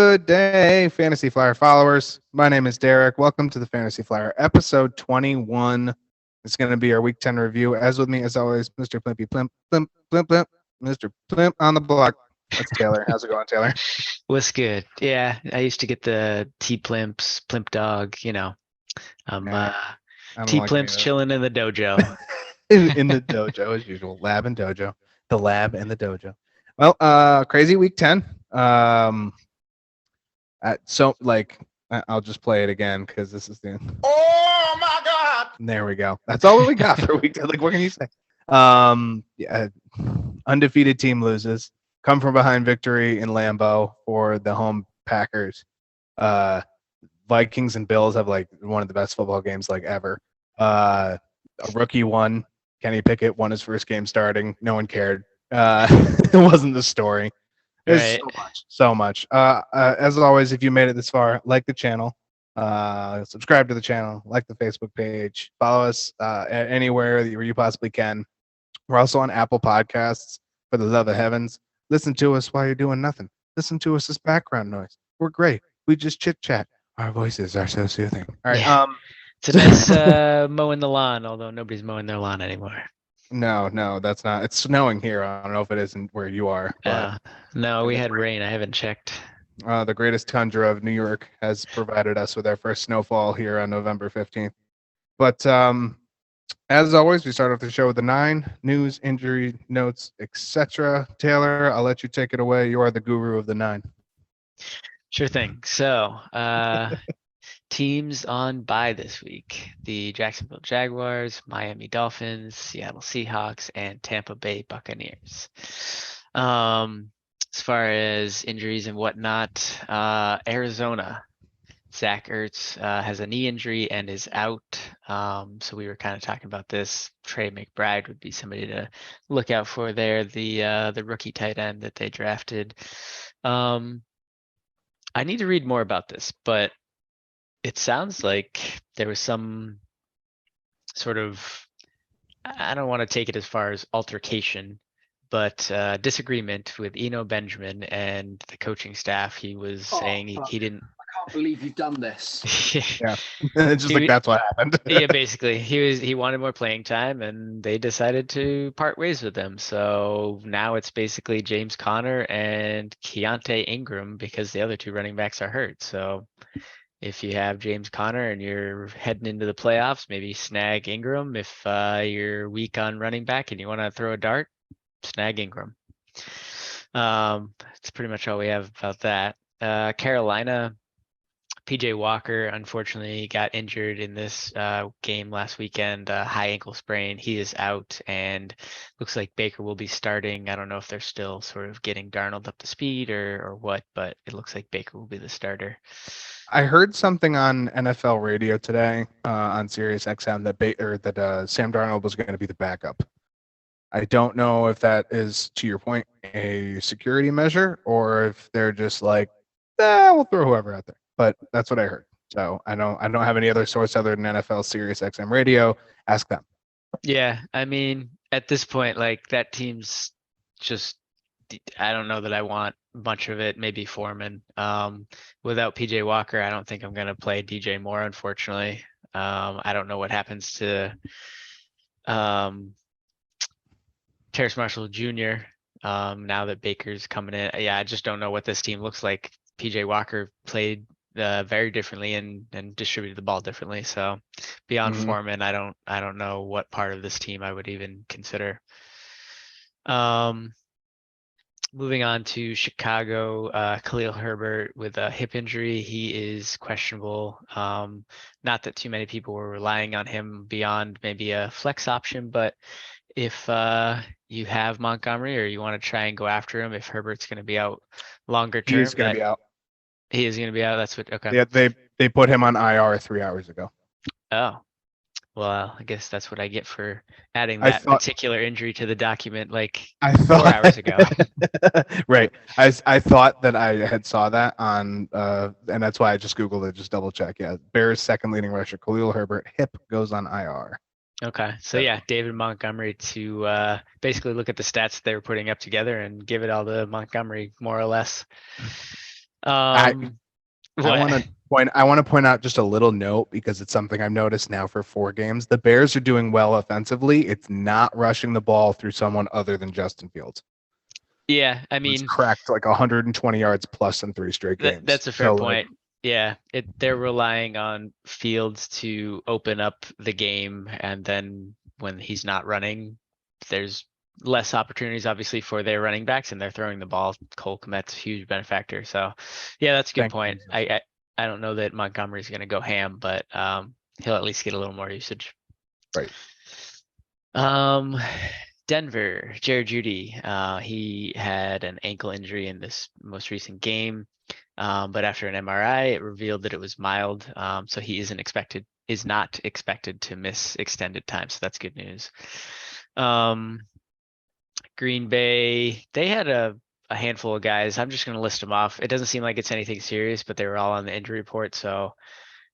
Good day, Fantasy Flyer followers. My name is Derek. Welcome to the Fantasy Flyer episode 21. It's going to be our week 10 review. As with me, as always, Mr. Plimpy Plimp, Plimp, Plimp, Plimp, Mr. Plimp on the block. That's Taylor. How's it going, Taylor? What's good? Yeah, I used to get the T-Plimps, Plimp Dog, I'm I don't like any of T-Plimps that. chilling in the dojo. in the dojo, as usual. Lab and dojo. The lab and the dojo. Well, crazy week 10. I'll just play it again because this is the. Oh my God! There we go. That's all we got for week 10. Like, what can you say? Yeah, undefeated team loses. Come from behind victory in Lambeau for the home Packers. Vikings and Bills have like one of the best football games like ever. A rookie won. Kenny Pickett won his first game starting. No one cared. It wasn't the story. There's Right. so much. As always, if you made it this far, like the channel, subscribe to the channel, like the Facebook page, follow us anywhere where you possibly can. We're also on Apple Podcasts. For the love of heavens, listen to us while you're doing nothing. Listen to us as background noise. We're great. We just chit chat. Our voices are so soothing. All right. Yeah. It's a nice mowing the lawn, although nobody's mowing their lawn anymore. No, that's not. It's snowing here. I don't know if it isn't where you are, but No, we had rain. I haven't checked. The greatest tundra of New York has provided us with our first snowfall here on November 15th. But as always, we start off the show with the 9 news, injury notes, etc. Taylor, I'll let you take it away. You are the guru of the 9. Sure thing. So, teams on bye this week: the Jacksonville Jaguars, Miami Dolphins, Seattle Seahawks, and Tampa Bay Buccaneers. As far as injuries and whatnot, Arizona, Zach Ertz has a knee injury and is out. So we were kind of talking about this. Trey McBride would be somebody to look out for there, the rookie tight end that they drafted. I need to read more about this, but it sounds like there was some sort of, I don't want to take it as far as altercation, but disagreement with Eno Benjamin and the coaching staff. He was saying he didn't. I can't believe you've done this. Yeah, it's just like that's what happened. Yeah, basically, he wanted more playing time, and they decided to part ways with him. So now it's basically James Conner and Keontae Ingram because the other 2 running backs are hurt. So if you have James Conner and you're heading into the playoffs, maybe snag Ingram. If you're weak on running back and you want to throw a dart, snag Ingram. That's pretty much all we have about that. Carolina, PJ Walker unfortunately got injured in this game last weekend, high ankle sprain. He is out, and looks like Baker will be starting. I don't know if they're still sort of getting Darnold up to speed or what, but it looks like Baker will be the starter. I heard something on NFL radio today on Sirius XM that Sam Darnold was going to be the backup. I don't know if that is, to your point, a security measure or if they're just like, we'll throw whoever out there. But that's what I heard. So I don't have any other source other than NFL Sirius XM radio. Ask them. Yeah, I mean, at this point, like that team's just, I don't know that I want much of it. Maybe Foreman. Without PJ Walker, I don't think I'm gonna play DJ Moore, unfortunately. I don't know what happens to Terrace Marshall Jr. Now that Baker's coming in. Yeah, I just don't know what this team looks like. PJ Walker played very differently and distributed the ball differently. So beyond Foreman, I don't know what part of this team I would even consider. Moving on to Chicago, Khalil Herbert with a hip injury. He is questionable. Not that too many people were relying on him beyond maybe a flex option, but if you have Montgomery or you want to try and go after him, if Herbert's going to be out longer term, He's going to be out. He is going to be out. That's what. Okay. Yeah, they put him on IR 3 hours ago. Oh, well, I guess that's what I get for adding that particular injury to the document like 4 hours ago. Right. I thought that I had saw that on, and that's why I just Googled it, just double check. Yeah, Bears' second leading rusher, Khalil Herbert, hip goes on IR. Okay, so yeah, David Montgomery to basically look at the stats they were putting up together and give it all to Montgomery, more or less. Um, I what? want to point out just a little note because it's something I've noticed now for 4 games. The Bears are doing well offensively. It's not rushing the ball through someone other than Justin Fields. Yeah, I He's mean, cracked like 120 yards plus in 3 straight games. that's a fair So, like, point. Yeah, they're relying on Fields to open up the game, and then when he's not running, there's less opportunities, obviously, for their running backs, and they're throwing the ball. Cole Kmet's a huge benefactor. So, yeah, that's a good thank point. Jesus. I don't know that Montgomery's going to go ham, but he'll at least get a little more usage. Right. Denver, Jared Judy. He had an ankle injury in this most recent game. But after an MRI, it revealed that it was mild. So he is not expected to miss extended time. So that's good news. Green Bay, they had a handful of guys. I'm just going to list them off. It doesn't seem like it's anything serious, but they were all on the injury report. So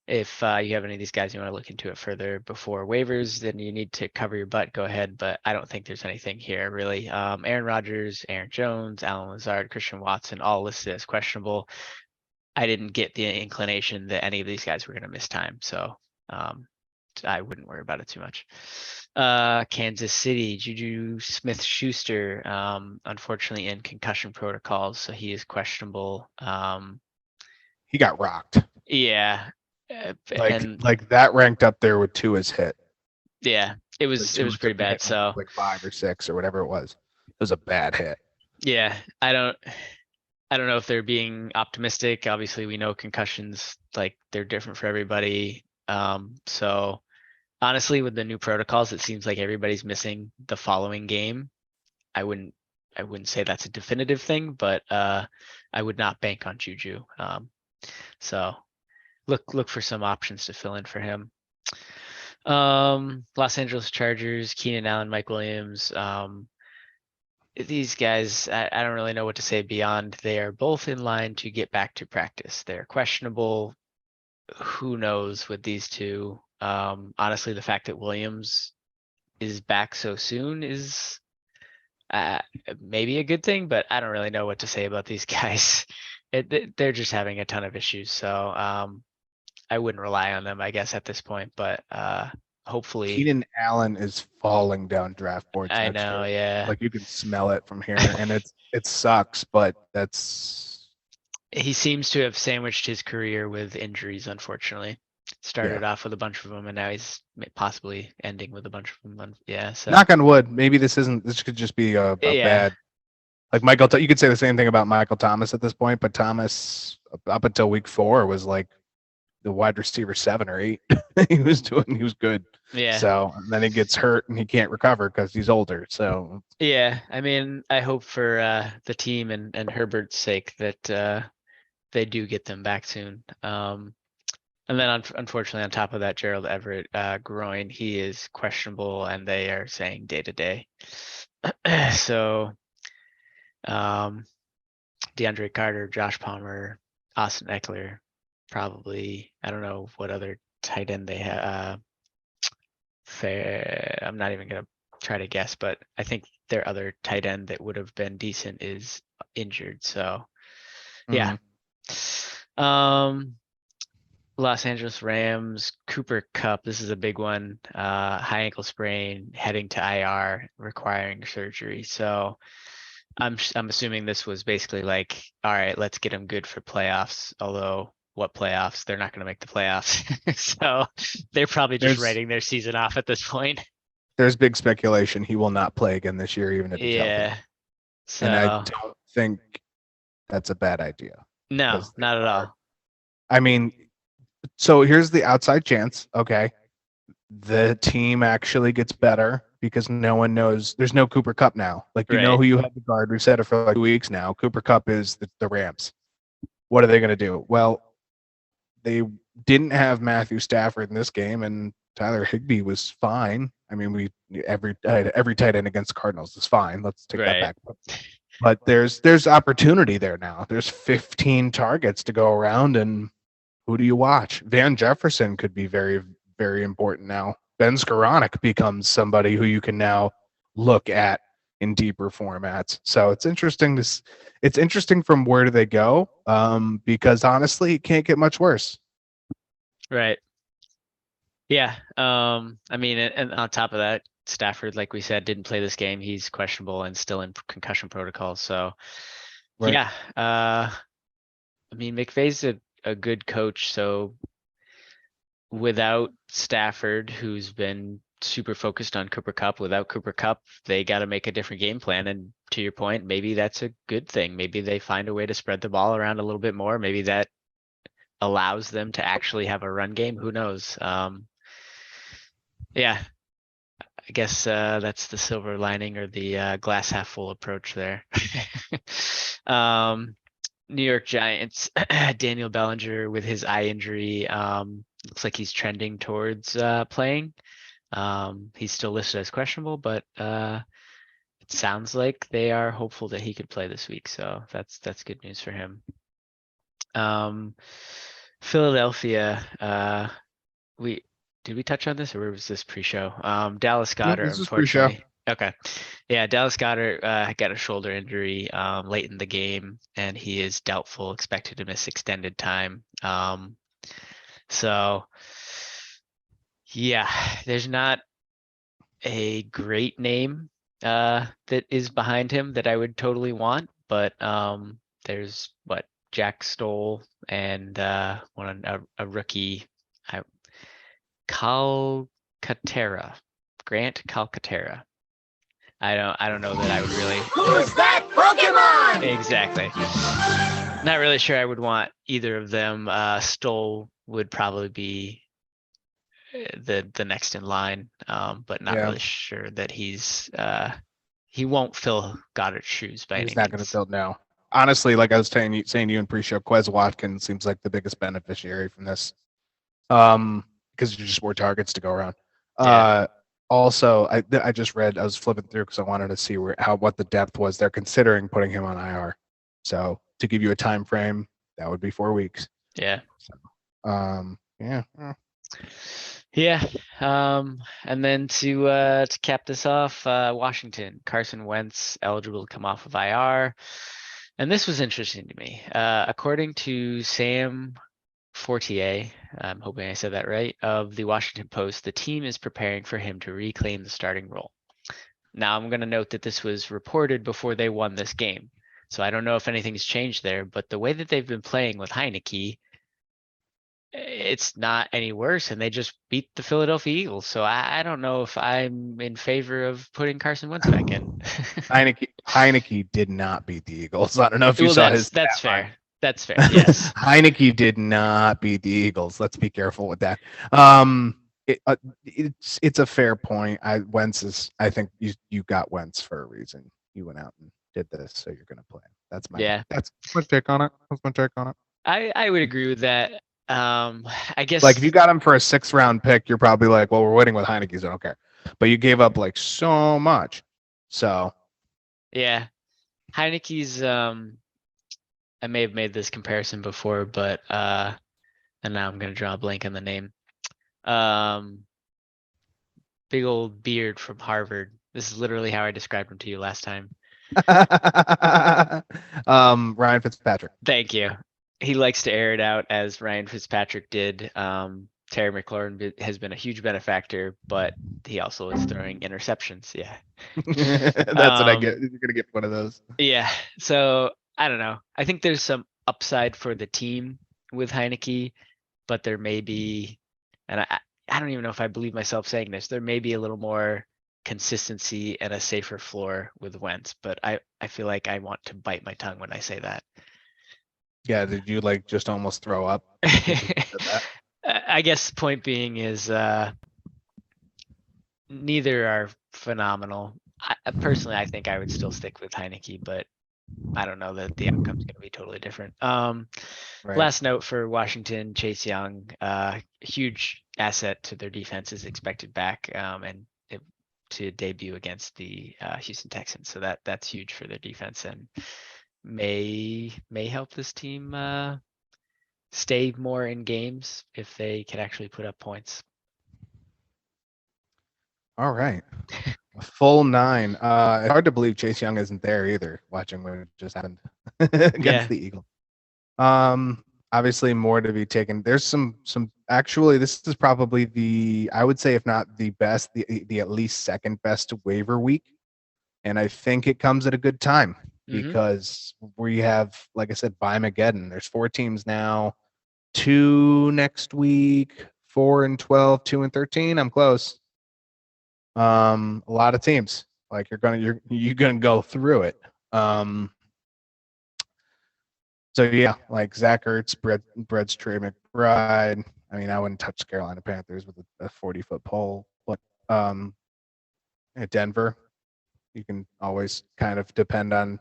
if you have any of these guys you want to look into it further before waivers, then you need to cover your butt. Go ahead, but I don't think there's anything here really. Aaron Rodgers, Aaron Jones, Alan Lazard, Christian Watson, all listed as questionable. I didn't get the inclination that any of these guys were going to miss time, so I wouldn't worry about it too much. Kansas City, Juju Smith-Schuster, unfortunately in concussion protocols, so he is questionable. He got rocked. Yeah, Like that ranked up there with Tua's hit. Yeah, it was pretty bad. So like 5 or 6 or whatever it was. It was a bad hit. Yeah, I don't know if they're being optimistic. Obviously, we know concussions, like, they're different for everybody. So honestly, with the new protocols, it seems like everybody's missing the following game. I wouldn't say that's a definitive thing, but I would not bank on Juju. So look for some options to fill in for him. Los Angeles Chargers, Keenan Allen, Mike Williams. These guys, I don't really know what to say beyond they are both in line to get back to practice. They're questionable. Who knows with these two? Honestly, the fact that Williams is back so soon is maybe a good thing, but I don't really know what to say about these guys. They're just having a ton of issues, so I wouldn't rely on them, I guess, at this point. But hopefully, Keenan Allen is falling down draft boards. I know, year. yeah. Like you can smell it from here, and it sucks, but that's. He seems to have sandwiched his career with injuries, unfortunately. Started off with a bunch of them, and now he's possibly ending with a bunch of them. Yeah. So knock on wood. Maybe this could just be a bad. Like Michael, you could say the same thing about Michael Thomas at this point, but Thomas up until week 4 was like the wide receiver 7 or 8. he was good. Yeah. So then he gets hurt and he can't recover because he's older. So yeah, I mean, I hope for the team and Herbert's sake that they do get them back soon. And then unfortunately, on top of that, Gerald Everett groin, he is questionable, and they are saying day to day. So DeAndre Carter, Josh Palmer, Austin Eckler, probably. I don't know what other tight end they have. I'm not even gonna try to guess, but I think their other tight end that would have been decent is injured. So yeah. Los Angeles Rams, Cooper Kupp. This is a big one. High ankle sprain, heading to IR, requiring surgery. So I'm assuming this was basically like, all right, let's get him good for playoffs. Although, what playoffs? They're not going to make the playoffs. So they're probably just writing their season off at this point. There's big speculation he will not play again this year, even if he's healthy. So, and I don't think that's a bad idea. No, not at all. I mean, so here's the outside chance. Okay. The team actually gets better because no one knows. There's no Cooper Kupp now. Like, you know who you have to guard. We've said it for like 2 weeks now. Cooper Kupp is the Rams. What are they going to do? Well, they didn't have Matthew Stafford in this game, and Tyler Higbee was fine. I mean, every tight end against the Cardinals is fine. Let's take that back. But there's opportunity there now. There's 15 targets to go around, and who do you watch? Van Jefferson could be very, very important now. Ben Skoranek becomes somebody who you can now look at in deeper formats. So it's interesting it's interesting from where do they go? Because honestly, it can't get much worse. Right. Yeah. I mean, and on top of that, Stafford, like we said, didn't play this game. He's questionable and still in concussion protocol. So Right. yeah. I mean, McVay's a good coach. So without Stafford, who's been super focused on Cooper Cup, without Cooper Cup, they got to make a different game plan. And to your point, maybe that's a good thing. Maybe they find a way to spread the ball around a little bit more. Maybe that allows them to actually have a run game. Who knows? Yeah, I guess that's the silver lining or the glass half full approach there. New York Giants, Daniel Bellinger with his eye injury, looks like he's trending towards playing. He's still listed as questionable, but it sounds like they are hopeful that he could play this week. So that's good news for him. Philadelphia, did we touch on this or was this pre-show? Dallas No, Goedert, this is pre-show. unfortunately. Okay. Yeah, Dallas Goedert got a shoulder injury late in the game, and he is doubtful, expected to miss extended time. So yeah, there's not a great name that is behind him that I would totally want, but there's Jack Stoll and a rookie, Calcaterra, Grant Calcaterra. I don't know that I would really. Who's that Pokemon? Exactly. Not really sure I would want either of them. Stoll would probably be the next in line, but not really sure that he won't fill Goddard's shoes by any means. He's not going to fill now. Honestly, like I was saying to you in pre-show, Quez Watkins seems like the biggest beneficiary from this. Because there's just more targets to go around. Yeah. Also, I just read, I was flipping through because I wanted to see what the depth was. They're considering putting him on IR. So to give you a time frame, that would be 4 weeks. Yeah. So, yeah. Yeah. And then to cap this off, Washington, Carson Wentz eligible to come off of IR. And this was interesting to me. According to Sam Fortier, I'm hoping I said that right, of the Washington Post, the team is preparing for him to reclaim the starting role. Now, I'm going to note that this was reported before they won this game. So I don't know if anything's changed there, but the way that they've been playing with Heineke, it's not any worse, and they just beat the Philadelphia Eagles. So I don't know if I'm in favor of putting Carson Wentz back in. Heineke did not beat the Eagles. I don't know if you saw his. That's fair. That's fair. Yes. Heineke did not beat the Eagles. Let's be careful with that. It's a fair point. I think you got Wentz for a reason. You went out and did this, so you're going to play. That's my take on it. That's my take on it. I would agree with that. I guess like if you got him for a 6th round pick, you're probably like, well, we're winning with Heineke, so I don't care. But you gave up like so much. So yeah, Heineke's I may have made this comparison before, but and now I'm gonna draw a blank on the name. Big old beard from Harvard. This is literally how I described him to you last time. Ryan Fitzpatrick. Thank you. He likes to air it out as Ryan Fitzpatrick did. Terry McLaurin has been a huge benefactor, but he also is throwing interceptions. Yeah. That's what I get. You're going to get one of those. Yeah. So I don't know. I think there's some upside for the team with Heineke, but there may be, and I don't even know if I believe myself saying this, there may be a little more consistency and a safer floor with Wentz, but I feel like I want to bite my tongue when I say that. Yeah, did you like just almost throw up? I guess the point being is neither are phenomenal. Personally, I think I would still stick with Heineke, but I don't know that the outcome's going to be totally different. Right. Last note for Washington, Chase Young, huge asset to their defense is expected back and to debut against the Houston Texans. So that's huge for their defense and may help this team stay more in games if they can actually put up points. All right. A full 9. It's hard to believe Chase Young isn't there either, watching what just happened against Yeah. the Eagles. Obviously more to be taken. There's some actually this is probably I would say if not the best, the at least second best waiver week. And I think it comes at a good time because we have, like I said, Bimageddon. There's 4 teams now, 2 next week, 4 and 12, 2 and 13. I'm close. A lot of teams. Like you're gonna go through it. So yeah, like Zach Ertz, Brett's Trey McBride. I mean, I wouldn't touch Carolina Panthers with a 40-foot pole, but at Denver, you can always kind of depend on.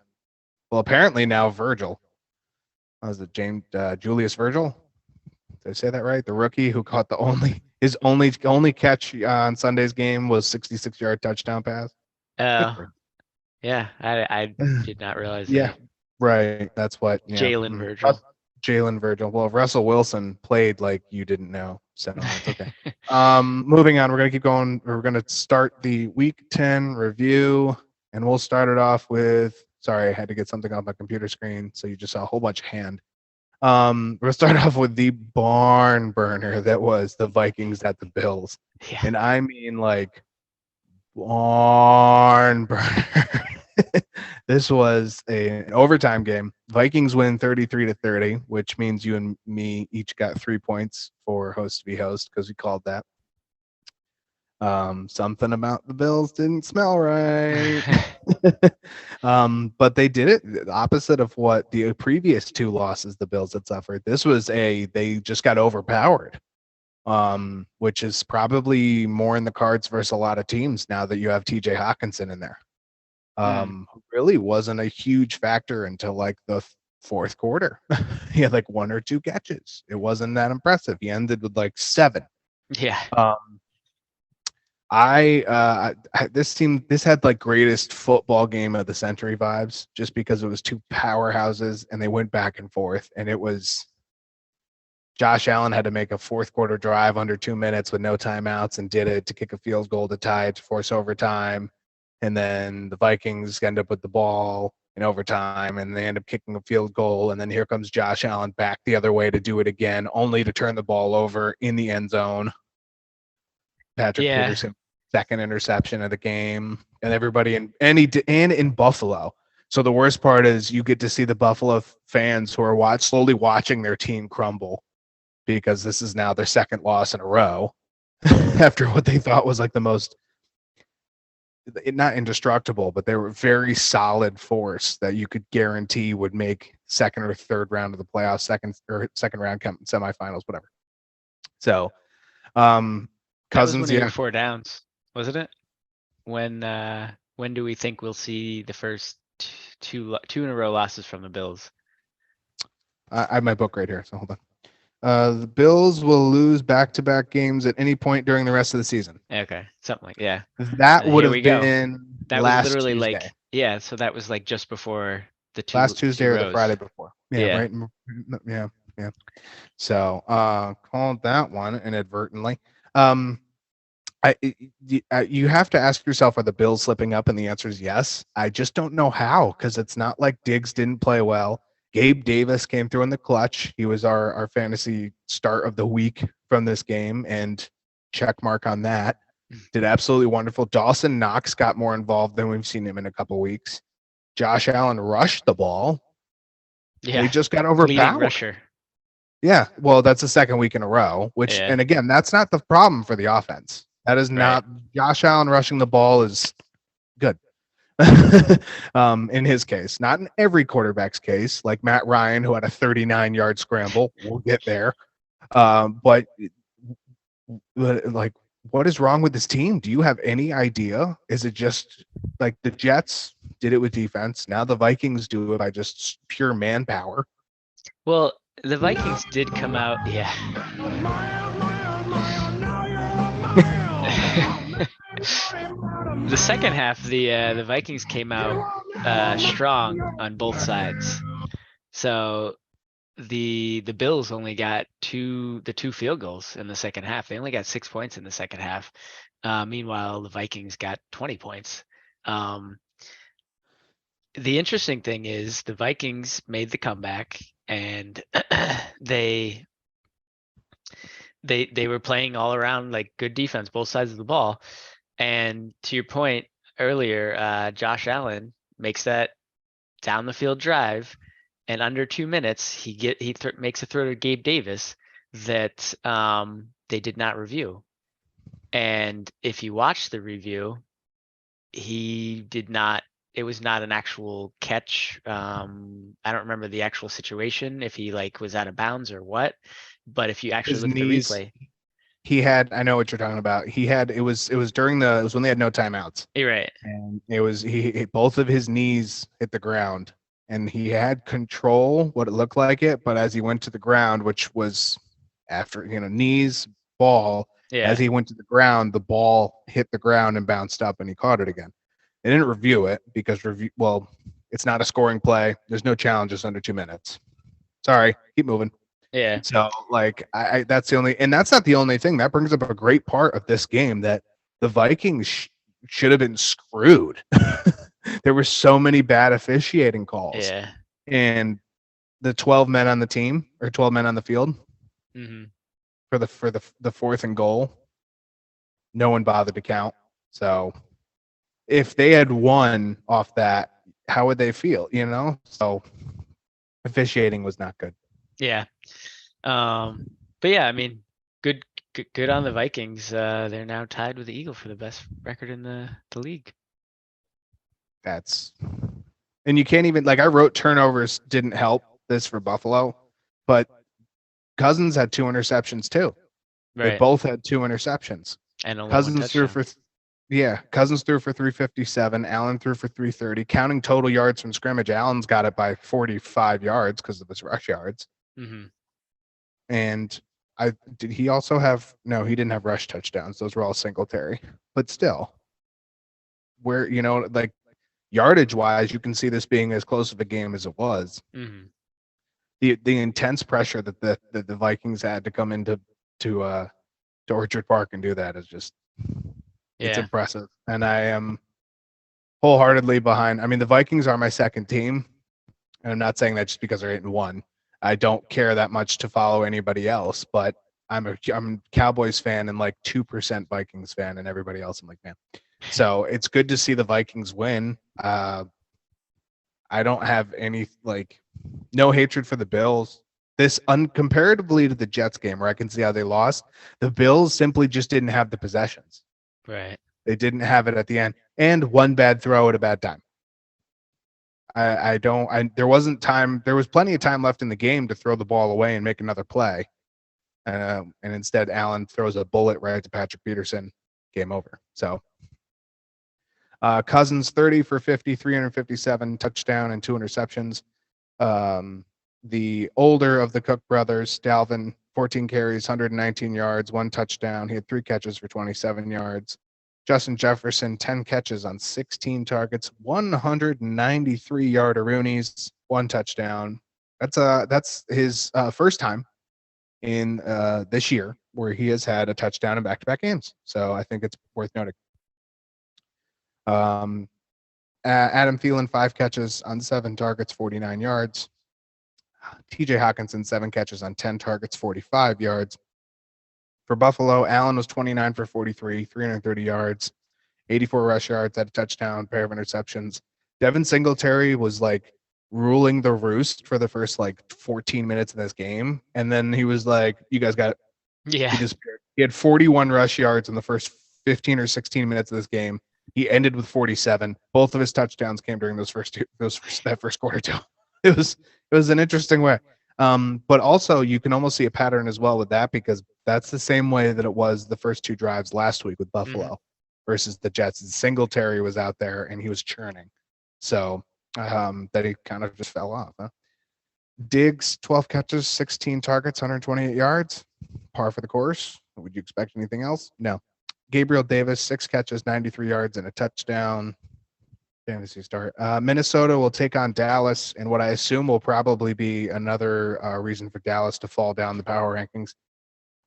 Well, apparently now Virgil. Was it Julius Virgil? Did I say that right? The rookie who caught his only catch on Sunday's game was 66-yard touchdown pass. Yeah, I did not realize Yeah, that. right. That's what Jalen Virgil. Jalen Virgil. Well, Russell Wilson played like you didn't know, so it's okay. Moving on, we're gonna keep going. We're gonna start the Week 10 review, and we'll start it off with. Sorry, I had to get something off my computer screen, so you just saw a whole bunch of hand. We'll start off with the barn burner that was the Vikings at the Bills, and I mean like barn burner. This was an overtime game. Vikings win 33-30, which means you and me each got 3 points for host v host because we called that. Something about the Bills didn't smell right. But they did it the opposite of what the previous 2 losses the Bills had suffered. This was they just got overpowered. Which is probably more in the cards versus a lot of teams now that you have TJ Hawkinson in there. Really wasn't a huge factor until like the 4th quarter. He had like 1 or 2 catches. It wasn't that impressive. He ended with like 7. Yeah. This had like greatest football game of the century vibes just because it was 2 powerhouses and they went back and forth, and it was Josh Allen had to make a 4th quarter drive under 2 minutes with no timeouts and did it to kick a field goal to tie it to force overtime. And then the Vikings end up with the ball in overtime and they end up kicking a field goal. And then here comes Josh Allen back the other way to do it again, only to turn the ball over in the end zone. Patrick Peterson, 2nd interception of the game, and everybody in Buffalo. So the worst part is you get to see the Buffalo fans who are slowly watching their team crumble because this is now their 2nd loss in a row after what they thought was like the most, not indestructible, but they were very solid force that you could guarantee would make 2nd or 3rd round of the playoffs, second round semifinals, whatever. So, Cousins, that was 4 downs, wasn't it? When do we think we'll see the first two in a row losses from the Bills? I have my book right here, so hold on. The Bills will lose back-to-back games at any point during the rest of the season. Okay, something like that would have been that last was literally Tuesday. like so that was like just before the last Tuesday or the rows. Friday before. Yeah, right. Yeah. So called that one inadvertently. You have to ask yourself, are the Bills slipping up? And the answer is yes. I just don't know how, because it's not like Diggs didn't play well. Gabe Davis came through in the clutch. He was our fantasy start of the week from this game, and check mark on that. Did absolutely wonderful. Dawson Knox got more involved than we've seen him in a couple weeks. Josh Allen rushed the ball. Yeah, they just got overpowered. Leading rusher. Yeah, well, that's the 2nd week in a row, which, and again, that's not the problem for the offense. That is not Josh Allen rushing the ball is good. In his case, not in every quarterback's case, like Matt Ryan, who had a 39-yard scramble. We'll get there. But like, what is wrong with this team? Do you have any idea? Is it just like the Jets did it with defense? Now the Vikings do it by just pure manpower. Well, the Vikings did come out. Yeah. The second half, the Vikings came out strong on both sides. So the Bills only got the two field goals in the second half. They only got 6 points in the second half. Meanwhile, the Vikings got 20 points. The interesting thing is the Vikings made the comeback and they were playing all around like good defense, both sides of the ball. And to your point earlier, Josh Allen makes that down the field drive, and under 2 minutes, he makes a throw to Gabe Davis that they did not review. And if you watch the review, he did not. It was not an actual catch. I don't remember the actual situation, if he like was out of bounds or what. But if you actually His look at the knees, replay, he had. I know what you're talking about. He had. It was when they had no timeouts, you're right. and it was he both of his knees hit the ground, and he had control, what it looked like it, but as he went to the ground, which was after knees, ball, Yeah. as he went to the ground, the ball hit the ground and bounced up, and he caught it again. They didn't review it because it's not a scoring play. There's no challenges under 2 minutes. Sorry, keep moving. Yeah. So like that's the only, and that's not the only thing. That brings up a great part of this game, that the Vikings should have been screwed. There were so many bad officiating calls. Yeah. And the 12 men on the team, or 12 men on the field, for the fourth and goal, no one bothered to count. So if they had won off that, how would they feel? So officiating was not good. Yeah. But yeah, I mean, good on the Vikings. They're now tied with the Eagle for the best record in the league. And you can't even, like, I wrote turnovers didn't help this for Buffalo, but Cousins had 2 interceptions too. Right. They both had 2 interceptions. And only Cousins threw for 357. Allen threw for 330. Counting total yards from scrimmage, Allen's got it by 45 yards because of his rush yards. And did he also have? No, he didn't have rush touchdowns. Those were all Singletary. But still, where like yardage wise, you can see this being as close of a game as it was. The intense pressure that the Vikings had to come into to Orchard Park and do that is just it's impressive. And I am wholeheartedly behind. I mean, the Vikings are my second team, and I'm not saying that just because they're 8-1. I don't care that much to follow anybody else, but I'm a Cowboys fan and like 2% Vikings fan, and everybody else I'm like, man. So it's good to see the Vikings win. I don't have any no hatred for the Bills. This comparatively to the Jets game, where I can see how they lost, the Bills simply just didn't have the possessions. Right. They didn't have it at the end, and one bad throw at a bad time. There wasn't time. There was plenty of time left in the game to throw the ball away and make another play. And instead, Allen throws a bullet right to Patrick Peterson. Game over. So Cousins 30 for 50, 357, touchdown and 2 interceptions. The older of the Cook brothers, Dalvin, 14 carries, 119 yards, 1 touchdown. He had 3 catches for 27 yards. Justin Jefferson, 10 catches on 16 targets, 193 yardaroonies, 1 touchdown. That's his first time in this year where he has had a touchdown in back-to-back games. So I think it's worth noting. Adam Thielen, 5 catches on 7 targets, 49 yards. TJ Hawkinson, 7 catches on 10 targets, 45 yards. For Buffalo, Allen was 29 for 43, 330 yards, 84 rush yards, had a touchdown, pair of interceptions. Devin Singletary was like ruling the roost for the first 14 minutes of this game. And then he was like, you guys got it. Yeah. He had 41 rush yards in the first 15 or 16 minutes of this game. He ended with 47. Both of his touchdowns came during that first quarter too. It was an interesting way. But also you can almost see a pattern as well with that, because that's the same way that it was the first 2 drives last week with Buffalo versus the Jets. Singletary was out there and he was churning. So that he kind of just fell off. Huh? Diggs, 12 catches, 16 targets, 128 yards. Par for the course. Would you expect anything else? No. Gabriel Davis, 6 catches, 93 yards, and a touchdown. fantasy start. Minnesota will take on Dallas, and what I assume will probably be another reason for Dallas to fall down the power rankings.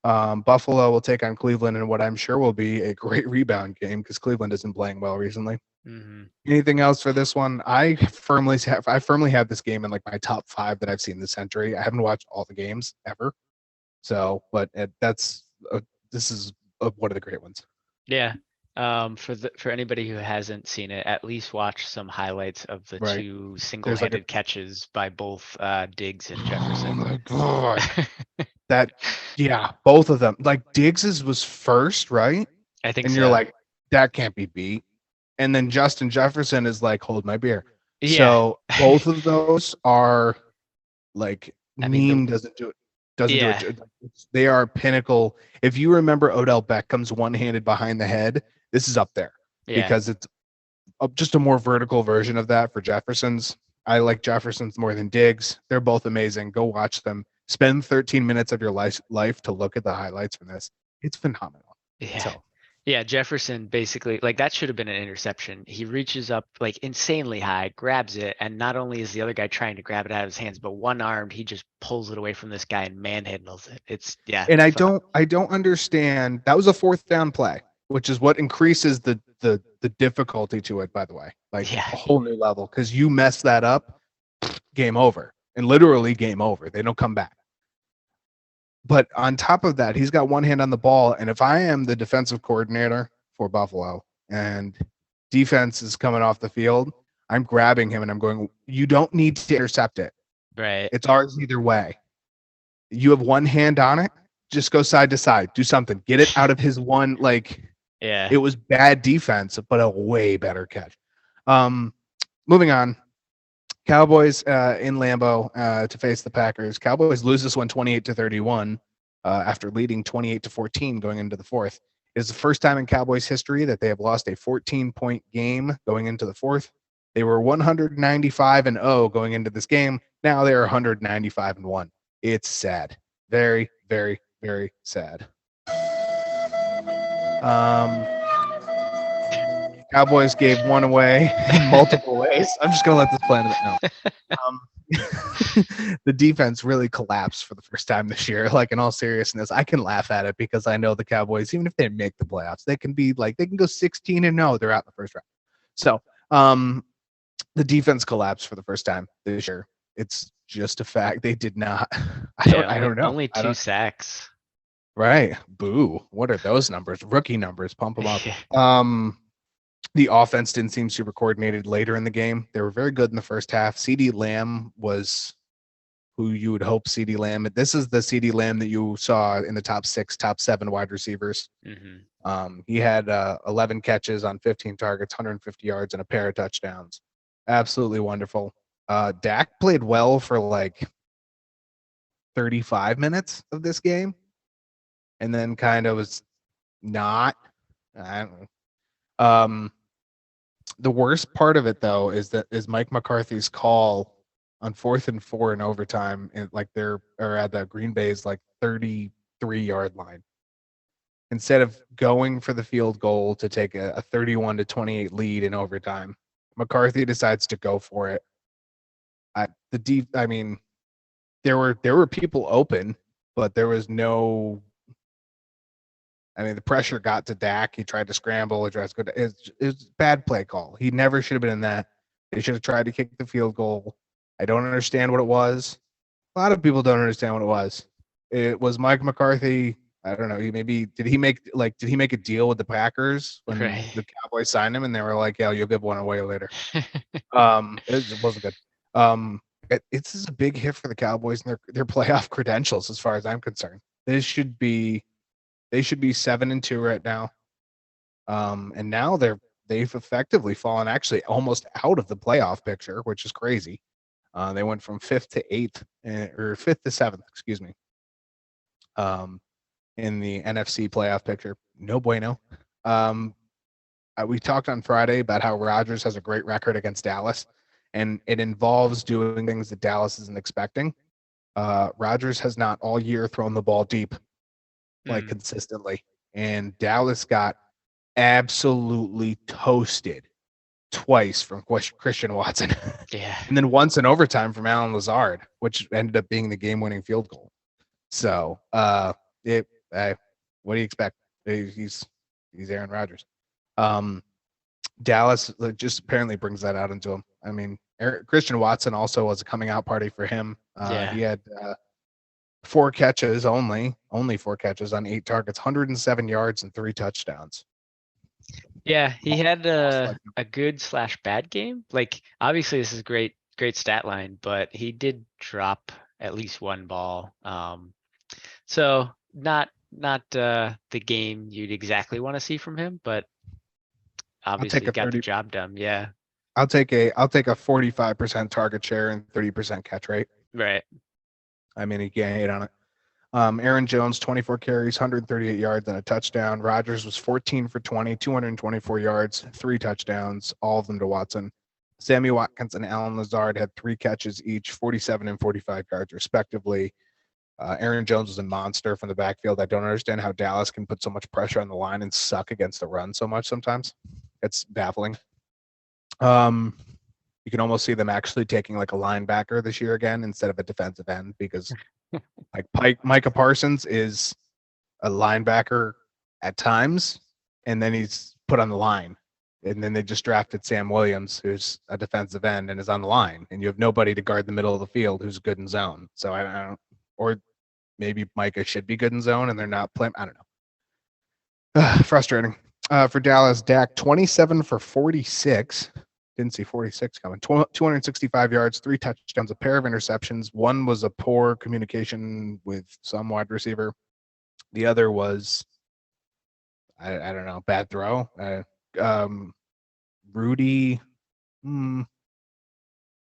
Buffalo will take on Cleveland, and what I'm sure will be a great rebound game because Cleveland isn't playing well recently. Mm-hmm. Anything else for this one? I firmly have this game in like my top 5 that I've seen this century. I haven't watched all the games ever, so but this is one of the great ones. Yeah. For anybody who hasn't seen it, at least watch some highlights of the Right. two single-handed catches by both Diggs and Jefferson. Oh my god. Both of them. Like Diggs's was first, right? I think and so. You're like, that can't be beat. And then Justin Jefferson is like, hold my beer. Yeah. So both of those are like meme doesn't do it. Do it. They are pinnacle. If you remember Odell Beckham's one-handed behind the head, this is up there because it's just a more vertical version of that for Jefferson's. I like Jefferson's more than Diggs. They're both amazing. Go watch them. Spend 13 minutes of your life to look at the highlights from this. It's phenomenal. Yeah. So, yeah, Jefferson basically, like that should have been an interception. He reaches up like insanely high, grabs it, and not only is the other guy trying to grab it out of his hands, but one-armed, he just pulls it away from this guy and manhandles it. It's And I don't understand. That was a 4th down play, which is what increases the difficulty to it, by the way. Like a whole new level, because you mess that up, game over. And literally game over. They don't come back. But on top of that, he's got one hand on the ball. And if I am the defensive coordinator for Buffalo and defense is coming off the field, I'm grabbing him and I'm going, you don't need to intercept it. Right. It's ours either way. You have one hand on it. Just go side to side. Do something. Get it out of his one. Like, it was bad defense, but a way better catch. Moving on. Cowboys in Lambeau to face the Packers. Cowboys lose this one 28-31 after leading 28-14 going into the 4th. It is the first time in Cowboys history that they have lost a 14-point game going into the 4th. They were 195-0 going into this game. Now they are 195-1. It's sad. Very, very, very sad. Cowboys gave one away in multiple ways. I'm just gonna let this play no. The defense really collapsed for the first time this year. Like in all seriousness, I can laugh at it because I know the Cowboys, even if they make the playoffs, they can go 16-0. They're out in the first round. So the defense collapsed for the first time this year. It's just a fact. They did not. I don't know. Only 2 sacks. Right. Boo. What are those numbers? Rookie numbers. Pump them up. The offense didn't seem super coordinated later in the game. They were very good in the first half. CeeDee Lamb was who you would hope CeeDee Lamb. This is the CeeDee Lamb that you saw in the top 6, top 7 wide receivers. Mm-hmm. He had 11 catches on 15 targets, 150 yards, and a pair of touchdowns. Absolutely wonderful. Dak played well for like 35 minutes of this game, and then kind of was not. I don't know. The worst part of it though is Mike McCarthy's call on 4th and 4 in overtime, and like at the Green Bay's like 33-yard line. Instead of going for the field goal to take a 31-28 lead in overtime, McCarthy decides to go for it. There were people open, but there was no. The pressure got to Dak. He tried to scramble. It's a bad play call. He never should have been in that. They should have tried to kick the field goal. I don't understand what it was. A lot of people don't understand what it was. It was Mike McCarthy. I don't know. Did he make a deal with the Packers when the Cowboys signed him and they were like, yeah, you'll give one away later. It wasn't good. This is a big hit for the Cowboys and their playoff credentials as far as I'm concerned. They should be 7-2 right now. And now they've effectively fallen actually almost out of the playoff picture, which is crazy. They went from 5th to 8th or 5th to 7th, excuse me. In the NFC playoff picture. No bueno. We talked on Friday about how Rodgers has a great record against Dallas, and it involves doing things that Dallas isn't expecting. Rodgers has not all year thrown the ball deep consistently, and Dallas got absolutely toasted twice from Christian Watson. Yeah. And then once in overtime from Alan Lazard, which ended up being the game-winning field goal. So, what do you expect? He's Aaron Rodgers. Dallas just apparently brings that out into him. I mean, Christian Watson also was a coming out party for him. Yeah. He had 4 catches only 4 catches on 8 targets, 107 yards and 3 touchdowns. Yeah, he had like- a good / bad game. Like, obviously this is great stat line, but he did drop at least 1 ball. So not the game you'd exactly want to see from him, but obviously a got the 30 job done. Yeah. I'll take a 45% target share and 30% catch rate. Right. I mean, he can't hate on it. Aaron Jones, 24 carries, 138 yards, and a touchdown. Rodgers was 14 for 20, 224 yards, 3 touchdowns, all of them to Watson. Sammy Watkins and Alan Lazard had 3 catches each, 47 and 45 yards, respectively. Aaron Jones was a monster from the backfield. I don't understand how Dallas can put so much pressure on the line and suck against the run so much sometimes. It's baffling. You can almost see them actually taking like a linebacker this year again instead of a defensive end, because like Micah Parsons is a linebacker at times, and then he's put on the line. And then they just drafted Sam Williams, who's a defensive end and is on the line, and you have nobody to guard the middle of the field who's good in zone. So I don't, or maybe Micah should be good in zone and they're not playing. I don't know. Frustrating. For Dallas, Dak 27 for 46. Didn't see 46 coming. 265 yards, 3 touchdowns, a pair of interceptions. One was a poor communication with some wide receiver. The other was, I don't know, bad throw. Rudy, don't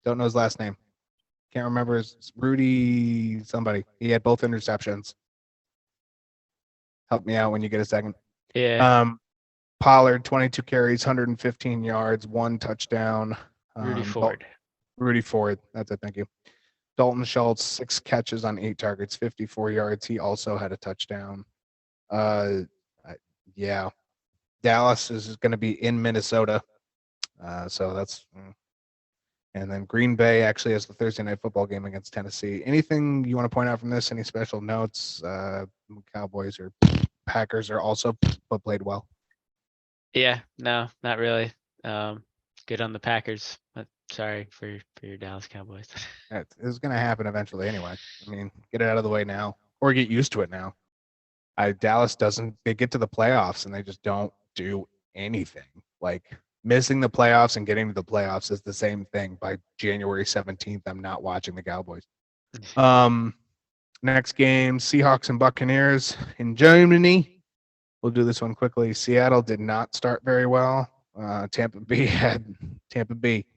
know his last name. Can't remember his Rudy somebody. He had both interceptions. Help me out when you get a second. Yeah. Pollard, 22 carries, 115 yards, 1 touchdown. Rudy Ford. Rudy Ford. That's it. Thank you. Dalton Schultz, 6 catches on 8 targets, 54 yards. He also had a touchdown. Yeah. Dallas is going to be in Minnesota. So that's. And then Green Bay actually has the Thursday night football game against Tennessee. Anything you want to point out from this? Any special notes? Cowboys or Packers are also but played well. Yeah, no, not really. Good on the Packers. But sorry for your Dallas Cowboys. It's going to happen eventually anyway. I mean, get it out of the way now or get used to it now. Dallas doesn't, they get to the playoffs and they just don't do anything. Like missing the playoffs and getting to the playoffs is the same thing. By January 17th, I'm not watching the Cowboys. Next game, Seahawks and Buccaneers in Germany. We'll do this one quickly. Seattle did not start very well. Tampa Bay.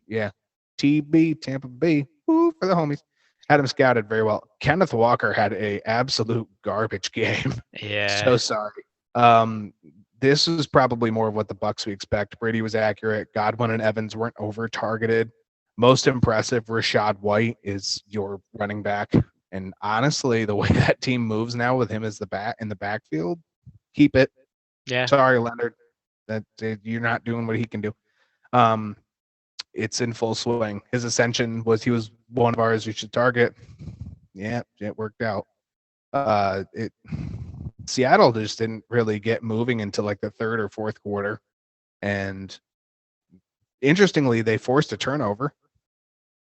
Yeah. Tampa Bay. Woo, for the homies. Had him scouted very well. Kenneth Walker had a absolute garbage game. Yeah. So sorry. This is probably more of what the Bucs we expect. Brady was accurate. Godwin and Evans weren't over targeted. Most impressive, Rashad White is your running back. And honestly, the way that team moves now with him as the in the backfield, keep it. Yeah. Sorry, Leonard, that you're not doing what he can do. It's in full swing. His ascension he was one of ours you should target. Yeah, it worked out. Seattle just didn't really get moving until like the 3rd or 4th quarter. And interestingly, they forced a turnover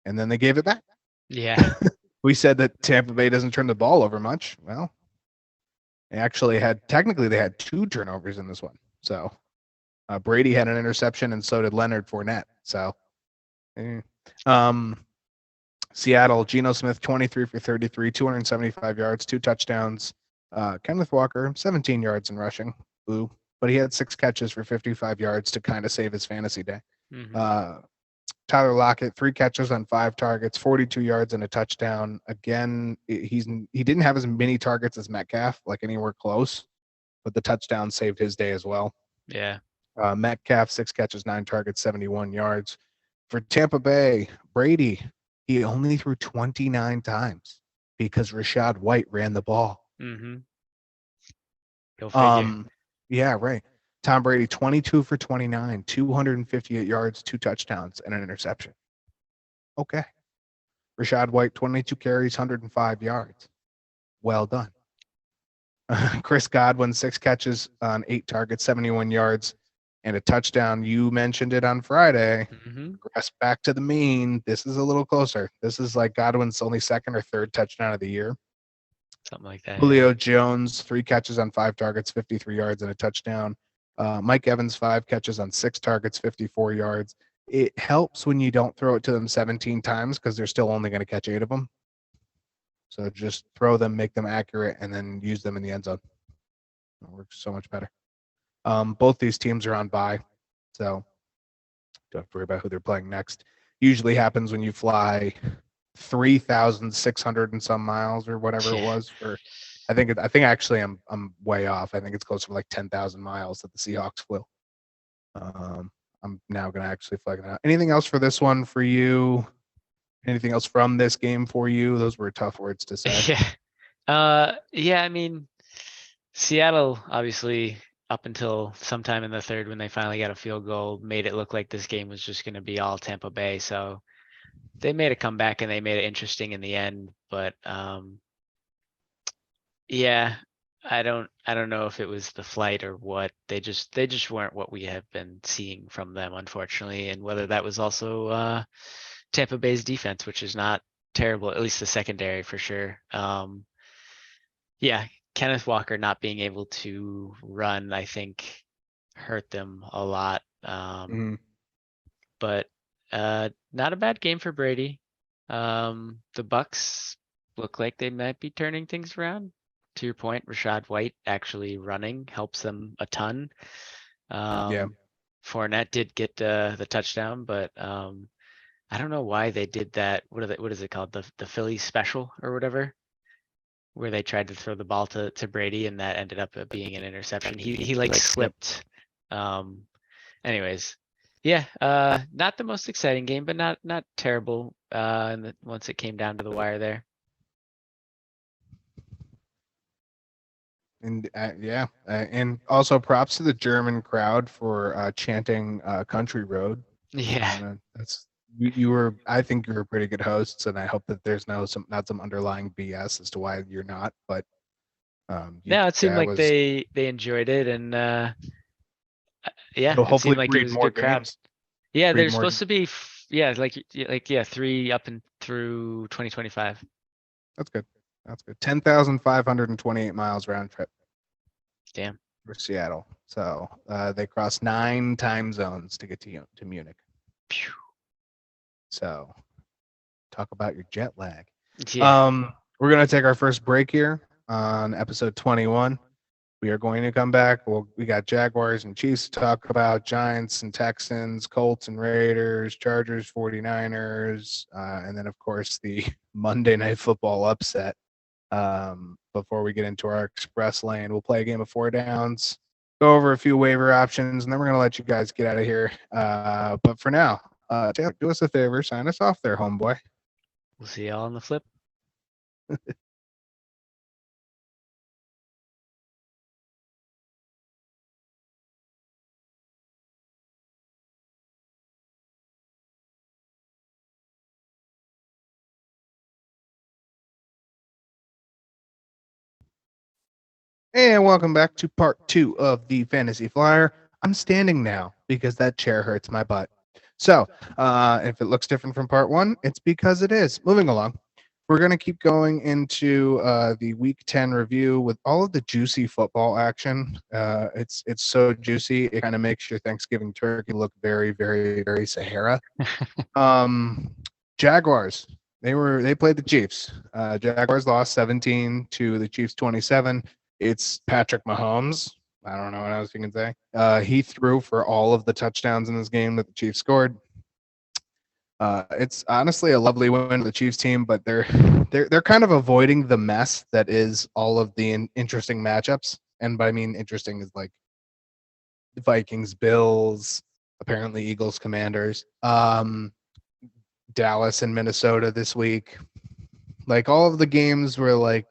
and then they gave it back. Yeah. We said that Tampa Bay doesn't turn the ball over much. Well, they actually technically they had 2 turnovers in this one. So Brady had an interception and so did Leonard Fournette. So Seattle, Geno Smith, 23 for 33, 275 yards, 2 touchdowns. Kenneth Walker, 17 yards in rushing. Boo. But he had 6 catches for 55 yards to kind of save his fantasy day. Mm-hmm. Tyler Lockett, 3 catches on 5 targets, 42 yards and a touchdown. Again, he didn't have as many targets as Metcalf, like anywhere close, but the touchdown saved his day as well. Yeah. Metcalf, 6 catches, 9 targets, 71 yards. For Tampa Bay, Brady, he only threw 29 times because Rashad White ran the ball. Mm-hmm. Go figure. Yeah, right. Tom Brady, 22 for 29, 258 yards, 2 touchdowns, and an interception. Okay. Rashad White, 22 carries, 105 yards. Well done. Chris Godwin, 6 catches on 8 targets, 71 yards, and a touchdown. You mentioned it on Friday. Progress back to the mean. This is a little closer. This is like Godwin's only second or third touchdown of the year. Something like that. Julio Jones, 3 catches on 5 targets, 53 yards, and a touchdown. Mike Evans, 5 catches on 6 targets, 54 yards. It helps when you don't throw it to them 17 times because they're still only going to catch 8 of them. So just throw them, make them accurate, and then use them in the end zone. It works so much better. Both these teams are on bye, so don't have to worry about who they're playing next. Usually happens when you fly 3,600 and some miles or whatever it was for. I think actually I'm way off. I think it's closer to like 10,000 miles that the Seahawks flew. I'm now going to actually flag it out. Anything else for this one for you? Anything else from this game for you? Those were tough words to say. Yeah. I mean, Seattle obviously up until sometime in the third when they finally got a field goal made it look like this game was just going to be all Tampa Bay. So they made a comeback and they made it interesting in the end. But yeah, I don't know if it was the flight or what. They just weren't what we have been seeing from them, unfortunately, and whether that was also Tampa Bay's defense, which is not terrible, at least the secondary for sure. Yeah, Kenneth Walker not being able to run, I think, hurt them a lot. But not a bad game for Brady. The Bucks look like they might be turning things around. To your point, Rashad White actually running helps them a ton. Fournette did get the touchdown, but I don't know why they did that. What is it called? The Philly special or whatever, where they tried to throw the ball to Brady and that ended up being an interception. He like slipped. Anyways, yeah, not the most exciting game, but not terrible. And once it came down to the wire there. And and also props to the German crowd for chanting "Country Road." Yeah, That's you were. I think you were pretty good hosts, and I hope that there's not some underlying BS as to why you're not. But no, it seemed like they enjoyed it, and yeah, it'll it seemed hopefully like it breed was a more good crowd. games. Yeah, Breed there's more supposed to be 3 up and through 2025. That's good. 10,528 miles round trip. Damn. For Seattle. So they crossed 9 time zones to get to Munich. Phew. So talk about your jet lag. Yeah. We're going to take our first break here on episode 21. We are going to come back. We got Jaguars and Chiefs to talk about, Giants and Texans, Colts and Raiders, Chargers, 49ers, and then, of course, the Monday Night Football upset. Before we get into our express lane, we'll play a game of 4 downs, go over a few waiver options, and then we're going to let you guys get out of here. But for now, Taylor, do us a favor, sign us off there, homeboy. We'll see y'all on the flip. And welcome back to part 2 of the Fantasy Flyer. I'm standing now because that chair hurts my butt. So if it looks different from part 1, it's because it is. Moving along, we're going to keep going into the Week 10 review with all of the juicy football action. It's so juicy, it kind of makes your Thanksgiving turkey look very, very, very Sahara. Jaguars, they played the Chiefs. Jaguars lost 17 to the Chiefs 27. It's Patrick Mahomes. I don't know what else you can say. He threw for all of the touchdowns in this game that the Chiefs scored. It's honestly a lovely win for the Chiefs team, but they're kind of avoiding the mess that is all of the interesting matchups. And by I mean interesting is like Vikings, Bills, apparently Eagles, Commanders, Dallas and Minnesota this week. Like all of the games were like.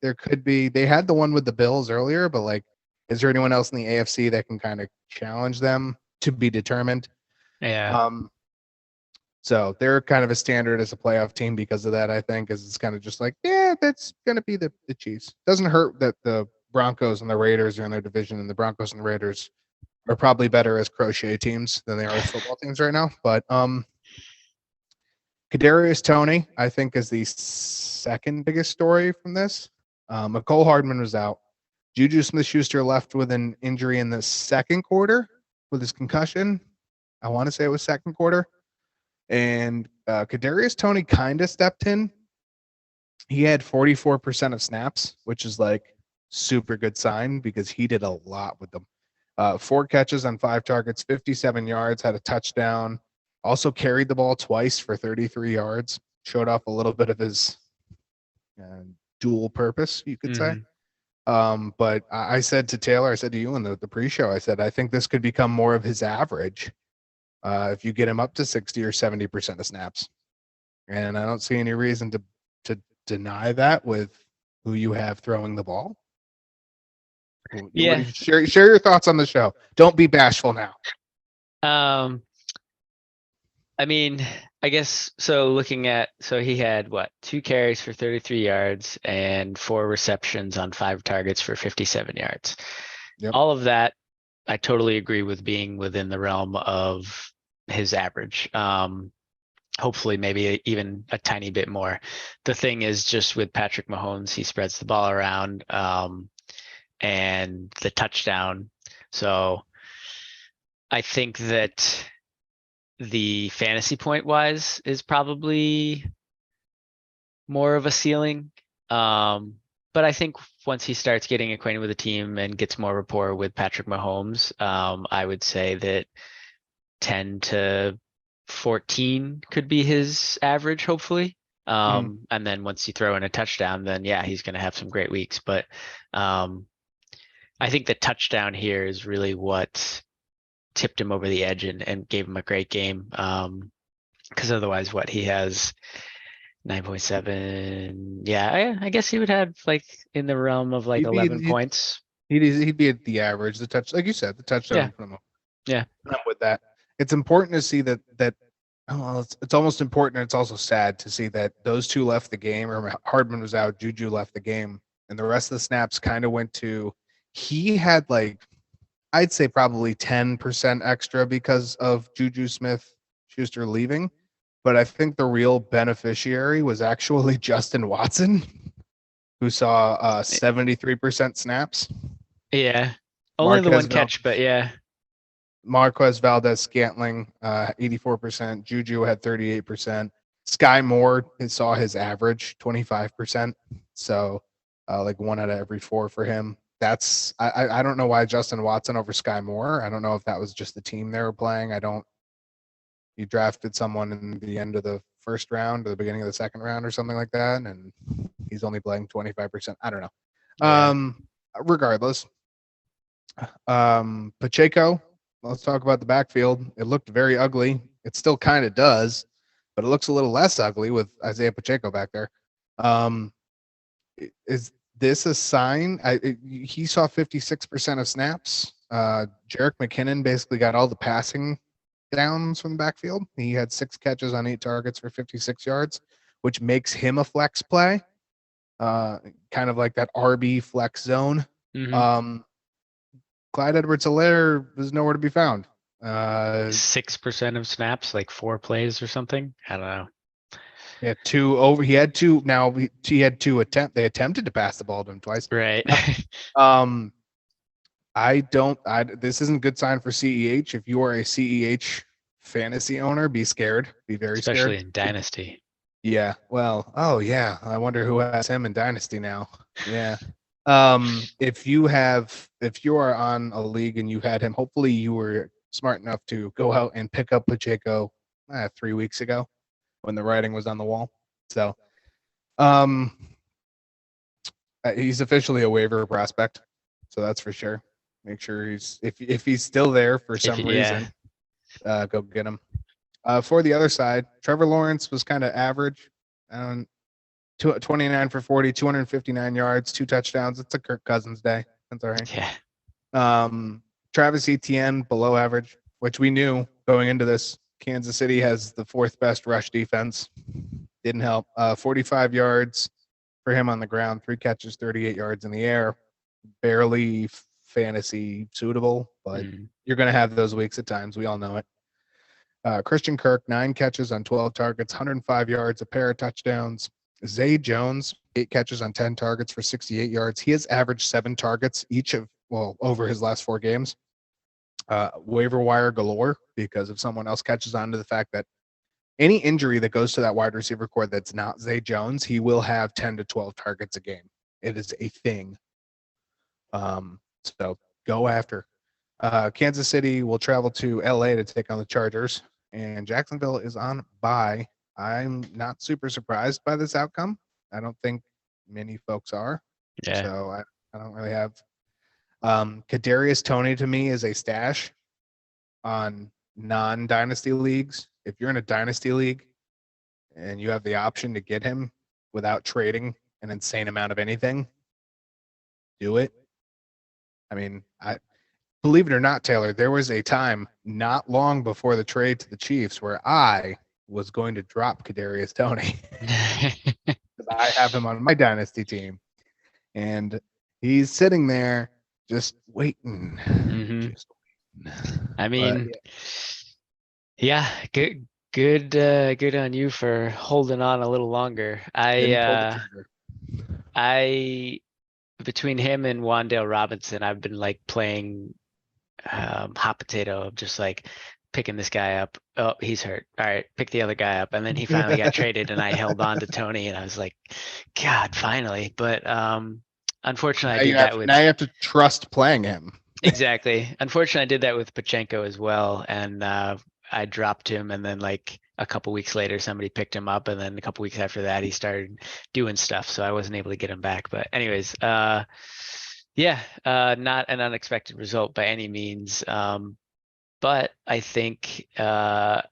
There could be. They had the one with the Bills earlier, but like Is there anyone else in the AFC that can kind of challenge them to be determined? Yeah. So they're kind of a standard as a playoff team because of that, I think, is it's kind of just like, yeah, that's going to be the Chiefs. Doesn't hurt that the Broncos and the Raiders are in their division, and the Broncos and the Raiders are probably better as crochet teams than they are as football teams right now. But Kadarius Toney, I think, is the second biggest story from this. McCole Hardman was out. Juju Smith-Schuster left with an injury in the second quarter with his concussion. I want to say it was second quarter. And Kadarius Toney kind of stepped in. He had 44% of snaps, which is like super good sign because he did a lot with them. 4 catches on 5 targets, 57 yards, had a touchdown. Also carried the ball twice for 33 yards. Showed off a little bit of his dual purpose, you could say. But I said to Taylor, I said to you in the pre-show, I said, I think this could become more of his average if you get him up to 60 or 70% of snaps. And I don't see any reason to deny that with who you have throwing the ball. Yeah. Share your thoughts on the show. Don't be bashful now. I mean, I guess so. So he had 2 carries for 33 yards and 4 receptions on 5 targets for 57 yards. Yep. All of that, I totally agree with being within the realm of his average. Hopefully, maybe even a tiny bit more. The thing is, just with Patrick Mahomes, he spreads the ball around, and the touchdown. So I think that the fantasy point wise is probably more of a ceiling. But I think once he starts getting acquainted with the team and gets more rapport with Patrick Mahomes, I would say that 10 to 14 could be his average, hopefully. And then once you throw in a touchdown, then yeah, he's going to have some great weeks. But I think the touchdown here is really what tipped him over the edge and gave him a great game. Because otherwise, he has 9.7. Yeah, I guess he would have like in the realm of like 11 points. He'd be at the average. The touch, like you said, the touchdown. Yeah. I'm with that. It's important to see that it's almost important. It's also sad to see that those two left the game. Or Hardman was out, Juju left the game, and the rest of the snaps kind of went to. He had like, I'd say probably 10% extra because of Juju Smith-Schuster leaving, but I think the real beneficiary was actually Justin Watson, who saw 73% snaps. Yeah, only the one catch, but yeah. Marquez Valdez-Scantling, 84%. Juju had 38%. Sky Moore saw his average, 25%. So like 1 out of every 4 for him. That's I don't know why Justin Watson over Sky Moore. I don't know if that was just the team they were playing. You drafted someone in the end of the first round or the beginning of the second round or something like that, and he's only playing 25%. I don't know. Yeah. Regardless, Pacheco. Let's talk about the backfield. It looked very ugly. It still kind of does, but it looks a little less ugly with Isaiah Pacheco back there. Is this a sign? He saw 56% of snaps. Jerick McKinnon basically got all the passing downs from the backfield. He had 6 catches on 8 targets for 56 yards, which makes him a flex play, kind of like that RB flex zone. Clyde Edwards-Helaire was nowhere to be found. 6% of snaps, like 4 plays or something. I don't know. Yeah, 2 over. He had 2. Now he had 2 attempt. They attempted to pass the ball to him twice. Right. This isn't a good sign for CEH. If you are a CEH fantasy owner, be scared. Be very scared. Especially in Dynasty. Yeah. Well, yeah. I wonder who has him in Dynasty now. Yeah. If you are on a league and you had him, hopefully you were smart enough to go out and pick up Pacheco 3 weeks ago when the writing was on the wall. So, he's officially a waiver prospect. So that's for sure. Make sure if he's still there for some reason, go get him. For the other side, Trevor Lawrence was kind of average. 29 for 40, 259 yards, 2 touchdowns. It's a Kirk Cousins day. That's all right. Yeah. Travis Etienne below average, which we knew going into this. Kansas City has the 4th best rush defense. Didn't help. 45 yards for him on the ground, 3 catches, 38 yards in the air. Barely fantasy suitable, but you're going to have those weeks at times. We all know it. Christian Kirk, 9 catches on 12 targets, 105 yards, a pair of touchdowns. Zay Jones, 8 catches on 10 targets for 68 yards. He has averaged 7 targets over his last 4 games. Waiver wire galore, because if someone else catches on to the fact that any injury that goes to that wide receiver core that's not Zay Jones, he will have 10 to 12 targets a game. It is a thing. So go after. Kansas City will travel to LA to take on the Chargers, and Jacksonville is on bye. I'm not super surprised by this outcome. I don't think many folks are. Yeah. So I don't really have. Kadarius Toney to me is a stash on non-dynasty leagues. If you're in a dynasty league and you have the option to get him without trading an insane amount of anything, do it. I mean, believe it or not, Taylor, there was a time not long before the trade to the Chiefs where I was going to drop Kadarius Toney because I have him on my dynasty team, and he's sitting there just waiting. Just waiting. I mean, yeah, good on you for holding on a little longer. Between him and Wan'Dale Robinson, I've been like playing hot potato of just like picking this guy up. Oh, he's hurt. All right, pick the other guy up. And then he finally got traded and I held on to Tony and I was like, God, finally. But unfortunately, I did that with. Now you have to trust playing him. Exactly. Unfortunately, I did that with Pachenko as well. And I dropped him. And then like a couple weeks later, somebody picked him up. And then a couple weeks after that, he started doing stuff. So I wasn't able to get him back. But anyways, yeah, not an unexpected result by any means. But I think not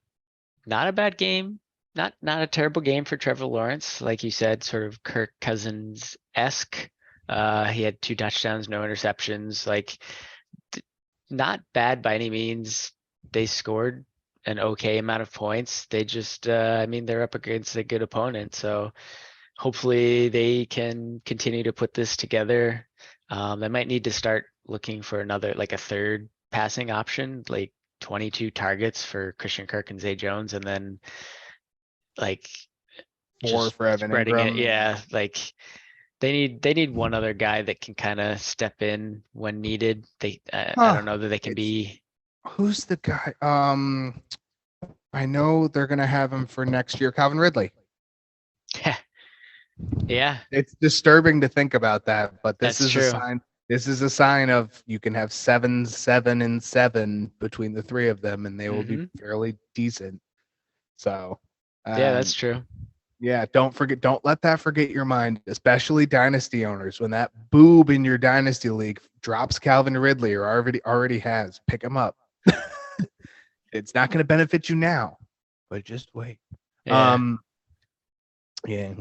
a bad game, not a terrible game for Trevor Lawrence. Like you said, sort of Kirk Cousins-esque. He had 2 touchdowns, no interceptions. Like not bad by any means. They scored an okay amount of points. They just, they're up against a good opponent. So hopefully they can continue to put this together. They might need to start looking for another, like a third passing option, like 22 targets for Christian Kirk and Zay Jones, and then like 4 for Evan spreading Ingram. it. Yeah, like they need one other guy that can kind of step in when needed. I don't know that they can be. Who's the guy? I know they're gonna have him for next year. Calvin Ridley. Yeah, it's disturbing to think about that, but this That's is true. a sign. This is a sign of you can have 7, 7, and 7 between the 3 of them, and they will be fairly decent. So, yeah, that's true. Yeah, don't let that forget your mind, especially dynasty owners. When that boob in your dynasty league drops Calvin Ridley or already has, pick him up. It's not going to benefit you now, but just wait. Yeah. Yeah.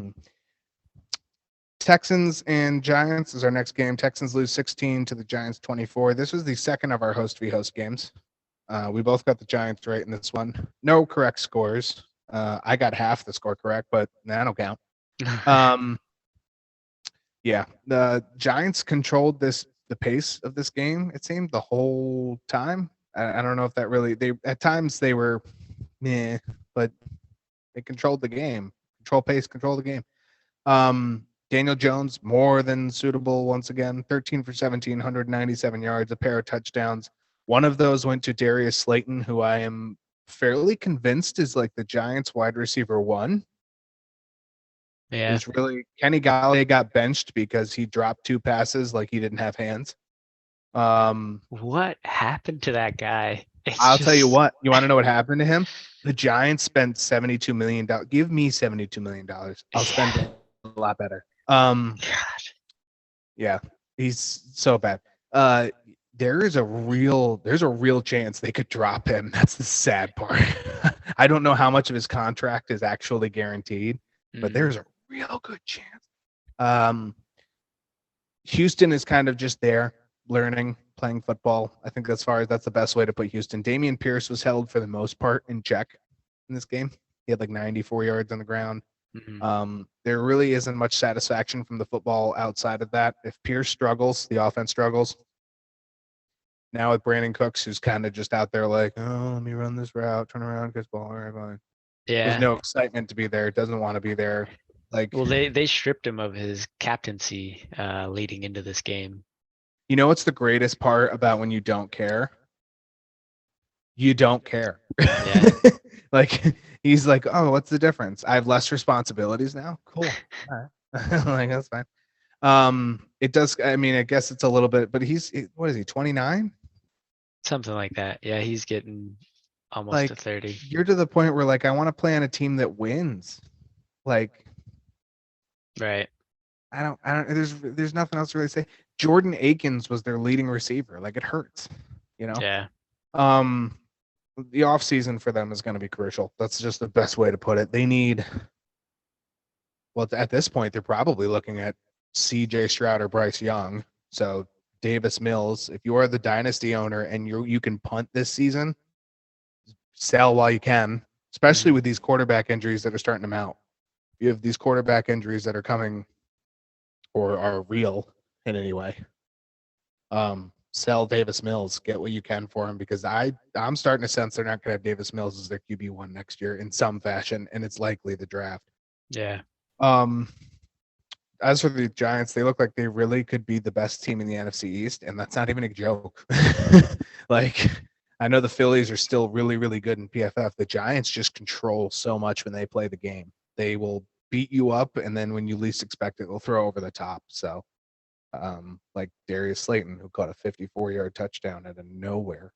Texans and Giants is our next game. Texans lose 16 to the Giants 24. This was the second of our host v host games. We both got the Giants right in this one. No correct scores. I got half the score correct, but that'll count. Yeah, the Giants controlled the pace of this game, it seemed, the whole time. I don't know if that really, at times they were meh, but they controlled the game. Control pace, control the game. Daniel Jones, more than suitable once again, 13 for 17, 197 yards, a pair of touchdowns. One of those went to Darius Slayton, who I am fairly convinced is like the Giants wide receiver 1. Yeah. It's really, Kenny Galladay got benched because he dropped 2 passes like he didn't have hands. What happened to that guy? I'll tell you what. You want to know what happened to him? The Giants spent $72 million. Give me $72 million. I'll spend it a lot better. God. Yeah, he's so bad. There's a real chance they could drop him. That's the sad part. I don't know how much of his contract is actually guaranteed, but there's a real good chance. Houston is kind of just there. learning, playing football. I think that's the best way to put Houston. Damian Pierce was held for the most part in check in this game. He had like 94 yards on the ground. There really isn't much satisfaction from the football outside of that. If Pierce struggles, the offense struggles. Now with Brandon Cooks, who's kind of just out there like, oh, let me run this route, turn around, get ball. All right, fine. Yeah. There's no excitement to be there. Doesn't want to be there. Like, Well, they stripped him of his captaincy leading into this game. you know what's the greatest part about when you don't care? You don't care. Yeah. Like, he's like, oh, what's the difference? I have less responsibilities now. Cool. All right. Like, that's fine. It does. I mean, I guess it's a little bit, but what is he? 29? Something like that. Yeah, he's getting almost Like, to 30. You're to the point where like, I want to play on a team that wins. Like, Right. I don't. There's nothing else to really say. Jordan Akins was their leading receiver. Like, it hurts. You know. Yeah. The off season for them is going to be crucial. That's just the best way to put it. They need. Well, at this point, they're probably looking at C.J. Stroud or Bryce Young. So Davis Mills, if you are the dynasty owner and you can punt this season, sell while you can, especially with these quarterback injuries that are starting to mount. You have these quarterback injuries that are coming or are real in any way. Sell Davis Mills, get what you can for him, because I'm starting to sense they're not going to have Davis Mills as their QB1 next year in some fashion, and it's likely the draft. Yeah. As for the Giants, they look like they really could be the best team in the NFC East, and that's not even a joke. Like, I know the Phillies are still really, really good in PFF. The Giants just control so much when they play the game. They will beat you up, and then when you least expect it, they'll throw over the top. So, like Darius Slayton, who caught a 54-yard touchdown out of nowhere.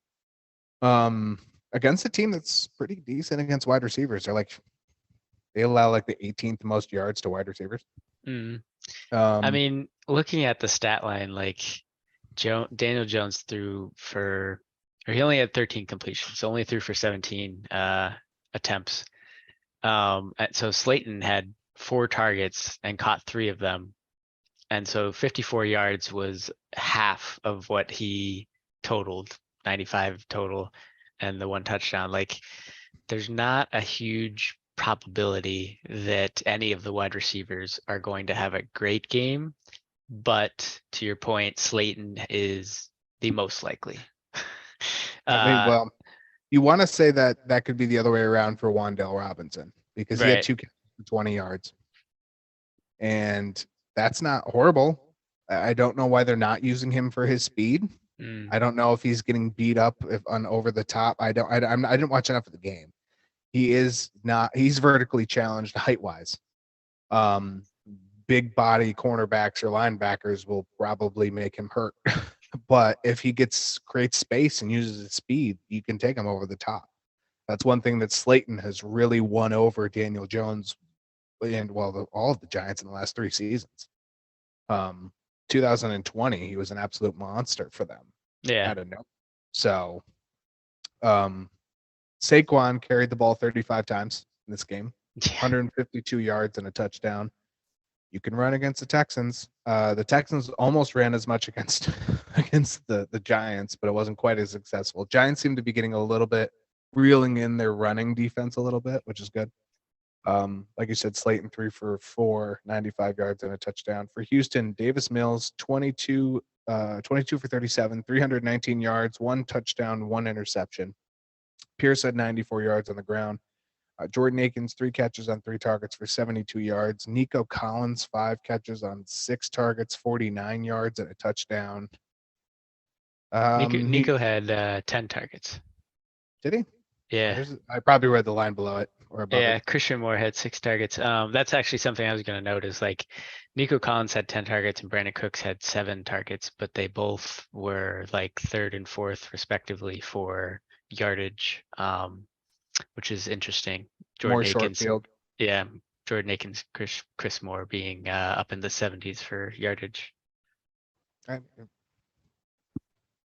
Against a team that's pretty decent against wide receivers. They allow like the 18th most yards to wide receivers. I mean, looking at the stat line, like Daniel Jones he only had 13 completions, only threw for 17 attempts. So Slayton had 4 targets and caught 3 of them. And so 54 yards was half of what he totaled, 95 total, and the 1 touchdown. Like, there's not a huge probability that any of the wide receivers are going to have a great game. But to your point, Slayton is the most likely. I mean, well, you want to say that could be the other way around for Wan'Dale Robinson, because he had 2 catches for 20 yards. And that's not horrible. I don't know why they're not using him for his speed. I don't know if he's getting beat up on over the top. I didn't watch enough of the game. He's vertically challenged height wise. Big body cornerbacks or linebackers will probably make him hurt. But if he creates space and uses his speed, you can take him over the top. That's one thing that Slayton has really won over Daniel Jones and all of the Giants in the last 3 seasons. 2020, he was an absolute monster for them. Yeah. I don't know. So, Saquon carried the ball 35 times in this game, 152 yards and a touchdown. You can run against the Texans. The Texans almost ran as much against the Giants, but it wasn't quite as successful. Giants seem to be getting a little bit reeling in their running defense a little bit, which is good. Like you said, Slayton 3 for 4, 95 yards and a touchdown. For Houston, Davis Mills 22 for 37, 319 yards, 1 touchdown, 1 interception. Pierce had 94 yards on the ground. Jordan Akins 3 catches on 3 targets for 72 yards. Nico Collins 5 catches on 6 targets, 49 yards and a touchdown. Nico had 10 targets. Did he? Yeah. I probably read the line below it or above it. Christian Moore had 6 targets. That's actually something I was going to note is like Nico Collins had 10 targets and Brandon Cooks had 7 targets, but they both were like 3rd and 4th respectively for yardage, which is interesting. More short field. Yeah. Jordan Akins, Chris Moore being up in the 70s for yardage.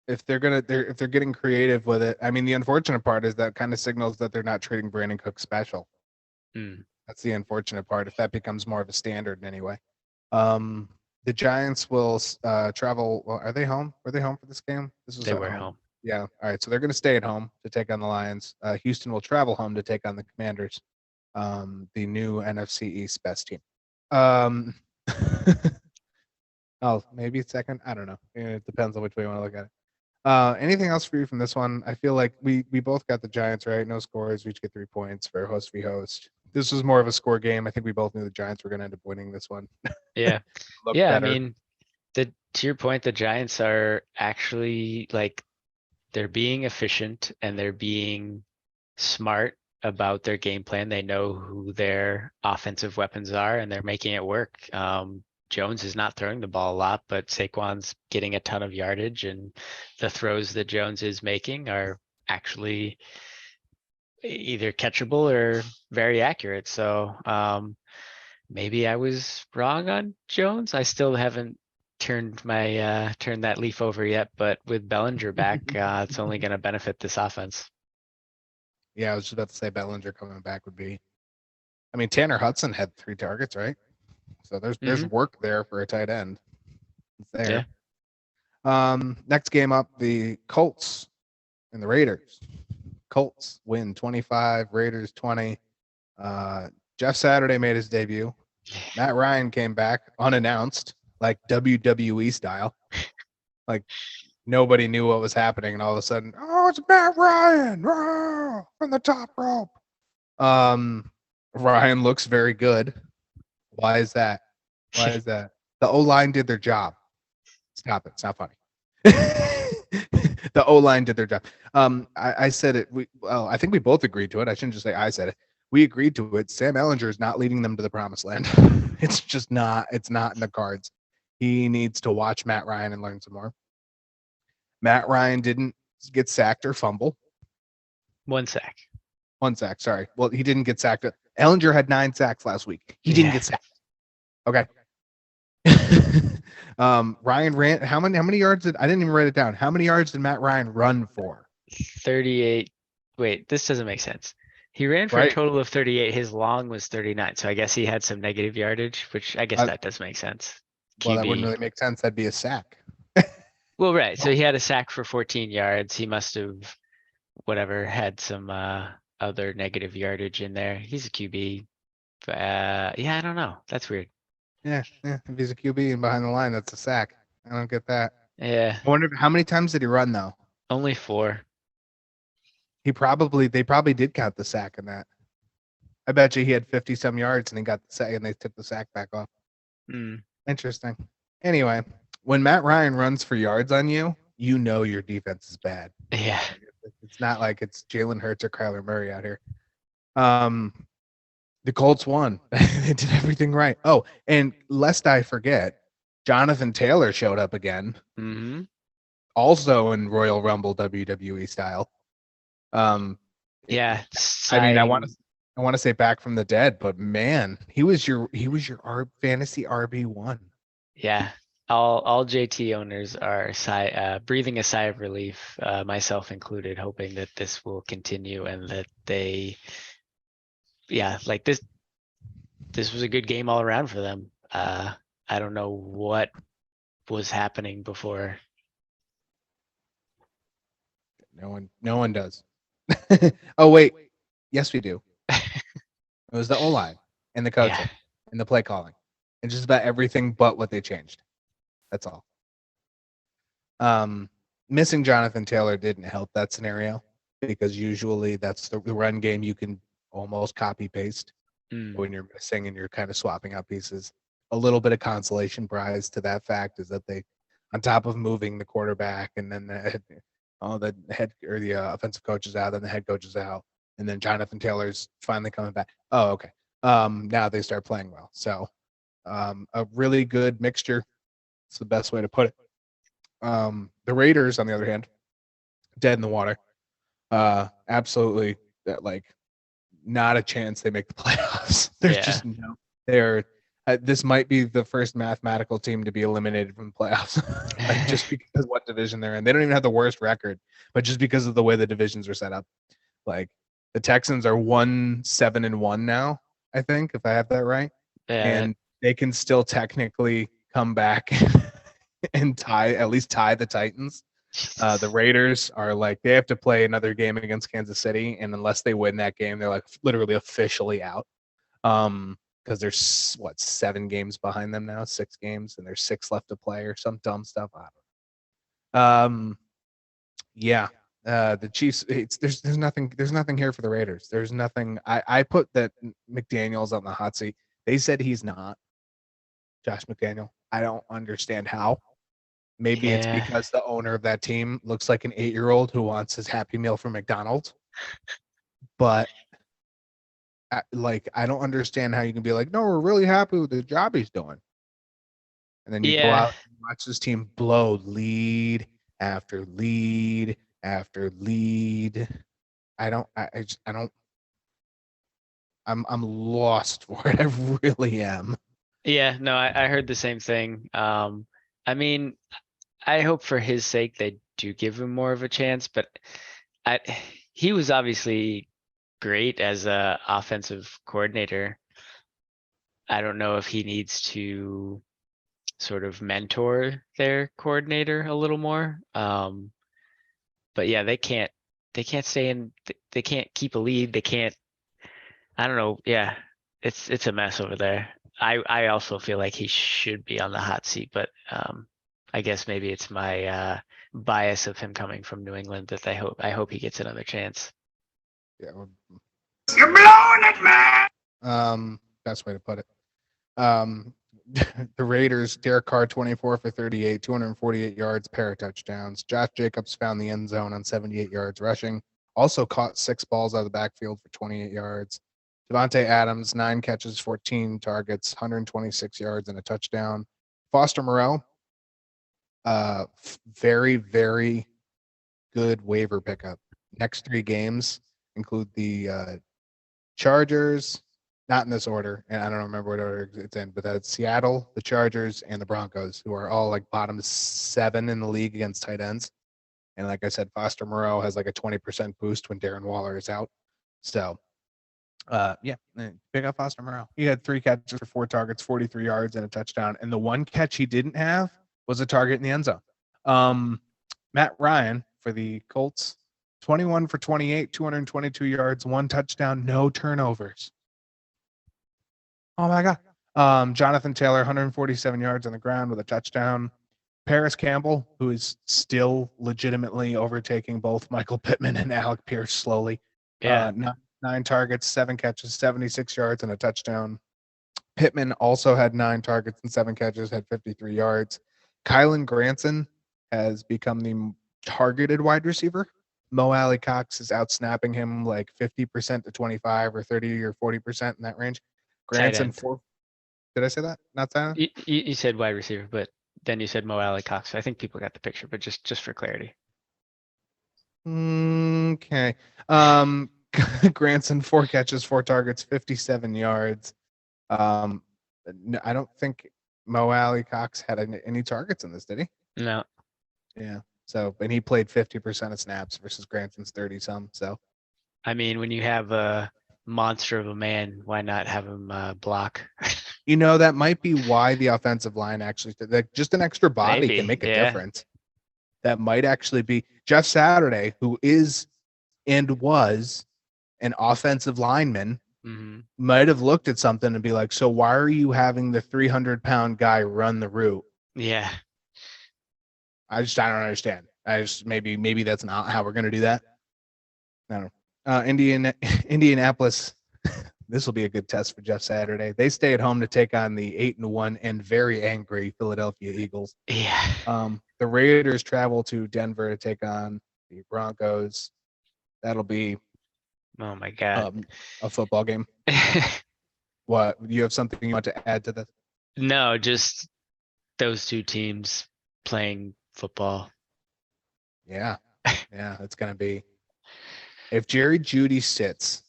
If they're getting creative with it, I mean, the unfortunate part is that kind of signals that they're not treating Brandon Cooks special. That's the unfortunate part. If that becomes more of a standard in any way, The Giants will travel. Well, are they home? Were they home for this game? This was They at were home. Yeah. All right. So they're going to stay at home to take on the Lions. Houston will travel home to take on the Commanders, the new NFC East best team. Oh, maybe second. I don't know. It depends on which way you want to look at it. Anything else for you from this one? I feel like we both got the Giants right. No scores. We each get 3 points for host v host. This was more of a score game. I think we both knew the Giants were going to end up winning this one. Yeah. Look Yeah. better. I mean, to your point, the Giants are actually like, they're being efficient and they're being smart about their game plan. They know who their offensive weapons are and they're making it work. Jones is not throwing the ball a lot, but Saquon's getting a ton of yardage, and the throws that Jones is making are actually either catchable or very accurate. So maybe I was wrong on Jones. I still haven't turned that leaf over yet, but with Bellinger back, it's only going to benefit this offense. Yeah, I was just about to say Bellinger coming back would be. I mean, Tanner Hudson had 3 targets, right? So there's work there for a tight end. It's there. Next game up, the Colts and the Raiders. Colts win 25, Raiders 20. Jeff Saturday made his debut. Matt Ryan came back unannounced, like WWE style. Like nobody knew what was happening, and all of a sudden, oh, it's Matt Ryan from the top rope. Ryan looks very good. Why is that? Why is that? The O-line did their job. Stop it. It's not funny. The O-line did their job. I said it. I think we both agreed to it. I shouldn't just say I said it. We agreed to it. Sam Ehlinger is not leading them to the promised land. It's just not. It's not in the cards. He needs to watch Matt Ryan and learn some more. Matt Ryan didn't get sacked or fumble. 1 sack. 1 sack. Sorry. Well, he didn't get sacked. Ehlinger had 9 sacks last week. He didn't get sacked. Okay. Ryan ran. How many yards did I didn't even write it down? How many yards did Matt Ryan run for? 38. Wait, this doesn't make sense. He ran for a total of 38. His long was 39. So I guess he had some negative yardage, which I guess that does make sense. Well, that wouldn't really make sense. That'd be a sack. Well, right. So he had a sack for 14 yards. He must have had some other negative yardage in there. He's a QB. Yeah, I don't know. That's weird. Yeah. If he's a QB and behind the line, that's a sack. I don't get that. Yeah. I wonder how many times did he run though? Only 4. They probably did count the sack in that. I bet you he had 50 some yards and he got the sack and they took the sack back off. Interesting. Anyway, when Matt Ryan runs for yards on you, you know your defense is bad. Yeah. It's not like it's Jalen Hurts or Kyler Murray out here. The Colts won. They did everything right. Oh, and lest I forget, Jonathan Taylor showed up again. Also in Royal Rumble WWE style. Yeah. I mean, I want to say back from the dead, but man, he was your fantasy RB1. Yeah. All JT owners are breathing a sigh of relief, myself included, hoping that this will continue and that they, like this was a good game all around for them. I don't know what was happening before. No one does. Oh wait, yes we do. It was the O-line and the coaching and the play calling and just about everything but what they changed. That's all. Missing Jonathan Taylor didn't help that scenario because usually that's the run game you can almost copy paste when you're missing and you're kind of swapping out pieces. A little bit of consolation prize to that fact is that they, on top of moving the quarterback and then the head or the offensive coach is out, then the head coach is out, and then Jonathan Taylor's finally coming back. Oh, okay. Now they start playing well. So a really good mixture. It's the best way to put it. The Raiders, on the other hand, dead in the water. Absolutely, not a chance they make the playoffs. There's just no. This might be the first mathematical team to be eliminated from the playoffs, just because of what division they're in. They don't even have the worst record, but just because of the way the divisions are set up. Like the Texans are 1-7-1 now, I think, if I have that right. Yeah. And they can still technically come back and at least tie the Titans. The Raiders are like, they have to play another game against Kansas City, and unless they win that game, they're like literally officially out. Because there's 7 games behind them now, 6 games, and there's 6 left to play or some dumb stuff. I don't know. Yeah. The Chiefs. There's nothing here for the Raiders. There's nothing. I put that McDaniel's on the hot seat. They said he's not Josh McDaniel. I don't understand how. Maybe it's because the owner of that team looks like an 8-year-old who wants his Happy Meal from McDonald's. But I don't understand how you can be like, no, we're really happy with the job he's doing. And then you go out and watch this team blow lead after lead after lead. I'm lost for it. I really am. Yeah, no, I heard the same thing. I mean, I hope for his sake they do give him more of a chance, but he was obviously great as a offensive coordinator. I don't know if he needs to sort of mentor their coordinator a little more. But yeah, they can't stay in, they can't keep a lead. They can't, I don't know. Yeah, it's a mess over there. I also feel like he should be on the hot seat, but I guess maybe it's my bias of him coming from New England that I hope he gets another chance. Yeah. You're blowing it, man. Best way to put it. The Raiders, Derek Carr, 24 for 38, 248 yards, pair of touchdowns. Josh Jacobs found the end zone on 78 yards rushing. Also caught 6 balls out of the backfield for 28 yards. Devontae Adams, 9 catches, 14 targets, 126 yards, and a touchdown. Foster Moreau, very, very good waiver pickup. Next 3 games include the Chargers, not in this order, and I don't remember what order it's in, but that's Seattle, the Chargers, and the Broncos, who are all like bottom 7 in the league against tight ends. And like I said, Foster Moreau has like a 20% boost when Darren Waller is out. So, pick up Foster Moreau. He had 3 catches for 4 targets, 43 yards, and a touchdown. And the one catch he didn't have was a target in the end zone. Matt Ryan for the Colts, 21 for 28, 222 yards, 1 touchdown, no turnovers. Oh my God. Jonathan Taylor, 147 yards on the ground with a touchdown. Paris Campbell, who is still legitimately overtaking both Michael Pittman and Alec Pierce slowly. Yeah. 9 targets, 7 catches, 76 yards, and a touchdown. Pittman also had 9 targets and 7 catches, had 53 yards. Kylan Granson has become the targeted wide receiver. Mo Alley Cox is out snapping him like 50% to 25 or 30 or 40% in that range. Granson, 4. Did I say that? Not that? You said wide receiver, but then you said Mo Alley Cox. I think people got the picture, but just for clarity. Okay. Granson, 4 catches, 4 targets, 57 yards. I don't think Mo Alley Cox had any targets in this, did he? No. Yeah. So, and he played 50% of snaps versus Granson's 30 some. So, I mean, when you have a monster of a man, why not have him block? That might be why the offensive line actually, like, just an extra body Maybe, can make a yeah. difference. That might actually be Jeff Saturday, who is and was an offensive lineman, might have looked at something and be like, so why are you having the 300-pound guy run the route? Yeah. I don't understand. Maybe that's not how we're going to do that. I don't know. Indianapolis, this will be a good test for Jeff Saturday. They stay at home to take on the 8-1 and very angry Philadelphia Eagles. Yeah. The Raiders travel to Denver to take on the Broncos. That'll be, oh my God, a football game. What, you have something you want to add to this? No, just those 2 teams playing football. Yeah. Yeah, it's going to be. If Jerry Jeudy sits,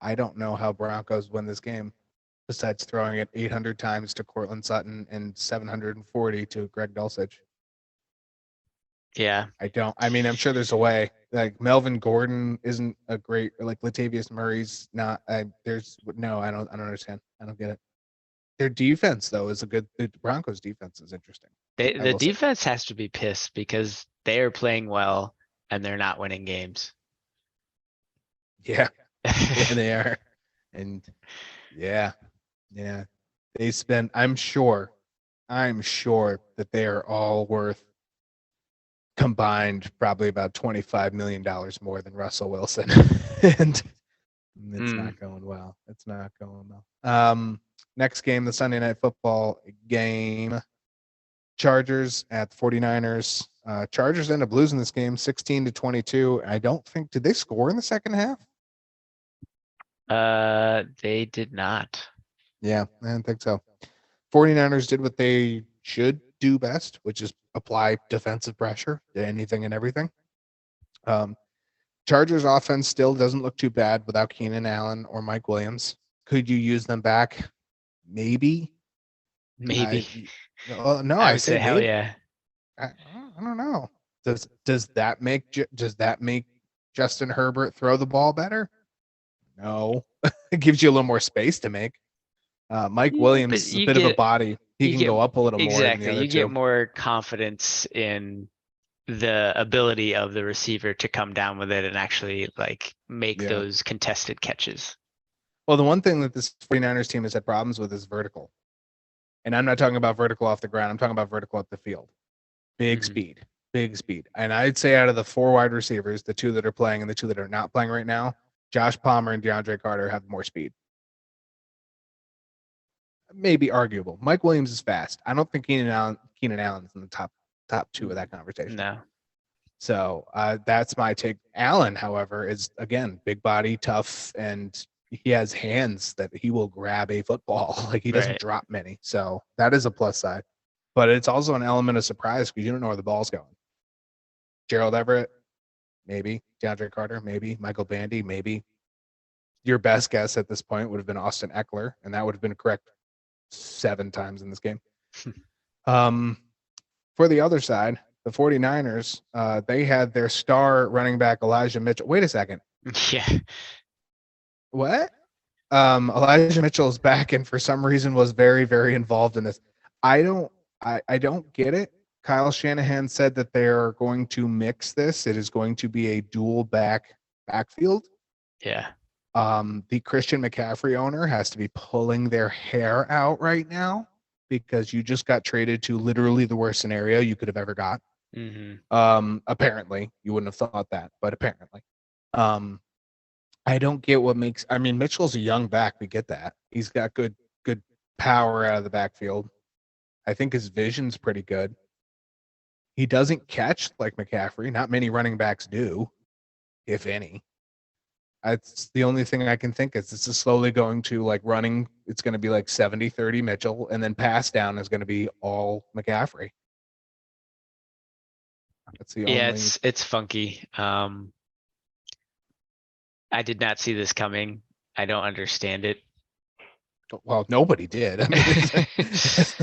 I don't know how Broncos win this game besides throwing it 800 times to Cortland Sutton and 740 to Greg Dulcich. Yeah. I mean, I'm sure there's a way. Like, Melvin Gordon isn't a great, like, Latavius Murray's not, I don't understand. I don't get it. Their defense, though, is a good. The Broncos' defense is interesting. I The will say. defense has to be pissed because they are playing well and they're not winning games. Yeah, yeah, they are, and yeah, they spend. I'm sure that they are all worth combined probably about $25 million more than Russell Wilson, and it's not going well. It's not going well. Next game, the Sunday Night Football game. Chargers at the 49ers. Chargers end up losing this game 16-22. I don't think, did they score in the second half? They did not. Yeah, I don't think so. 49ers did what they should do best, which is apply defensive pressure to anything and everything. Chargers offense still doesn't look too bad without Keenan Allen or Mike Williams. Could you use them back? Maybe. Maybe. No, I I would say say hell maybe. yeah. I don't know. Does that make Justin Herbert throw the ball better? No, it gives you a little more space to make. Mike Yeah, Williams but is a you bit of a get- body. He you can get- go up a little more than the Exactly. other You two. get more confidence in the ability of the receiver to come down with it and actually like make Yeah. those contested catches. Well, the one thing that this 49ers team has had problems with is vertical. And I'm not talking about vertical off the ground. I'm talking about vertical up the field. Big Mhm. speed. And I'd say out of the 4 wide receivers, the 2 that are playing and the 2 that are not playing right now, Josh Palmer and DeAndre Carter have more speed. Maybe arguable. Mike Williams is fast. I don't think Keenan Allen's in the top 2 of that conversation. No. So that's my take. Allen, however, is again big body, tough, and he has hands that he will grab a football. Like he doesn't Right. drop many. So that is a plus side. But it's also an element of surprise because you don't know where the ball's going. Gerald Everett, maybe. DeAndre Carter, maybe. Michael Bandy, maybe. Your best guess at this point would have been Austin Eckler, and that would have been correct 7 times in this game. For the other side, the 49ers, they had their star running back Elijah Mitchell. Wait a second. Yeah. What? Elijah Mitchell is back and for some reason was very, very involved in this. I don't get it. Kyle Shanahan said that they're going to mix this. It is going to be a dual backfield. Yeah. The Christian McCaffrey owner has to be pulling their hair out right now because you just got traded to literally the worst scenario you could have ever got. Mm-hmm. Apparently, you wouldn't have thought that, but apparently. I don't get what makes. I mean, Mitchell's a young back. We get that. He's got good power out of the backfield. I think his vision's pretty good. He doesn't catch like McCaffrey. Not many running backs do, if any. It's the only thing I can think is this is slowly going to like running. It's going to be like 70-30 Mitchell, and then pass down is going to be all McCaffrey. That's the Yeah, only. it's funky. I did not see this coming. I don't understand it. Well, nobody did. I mean, it's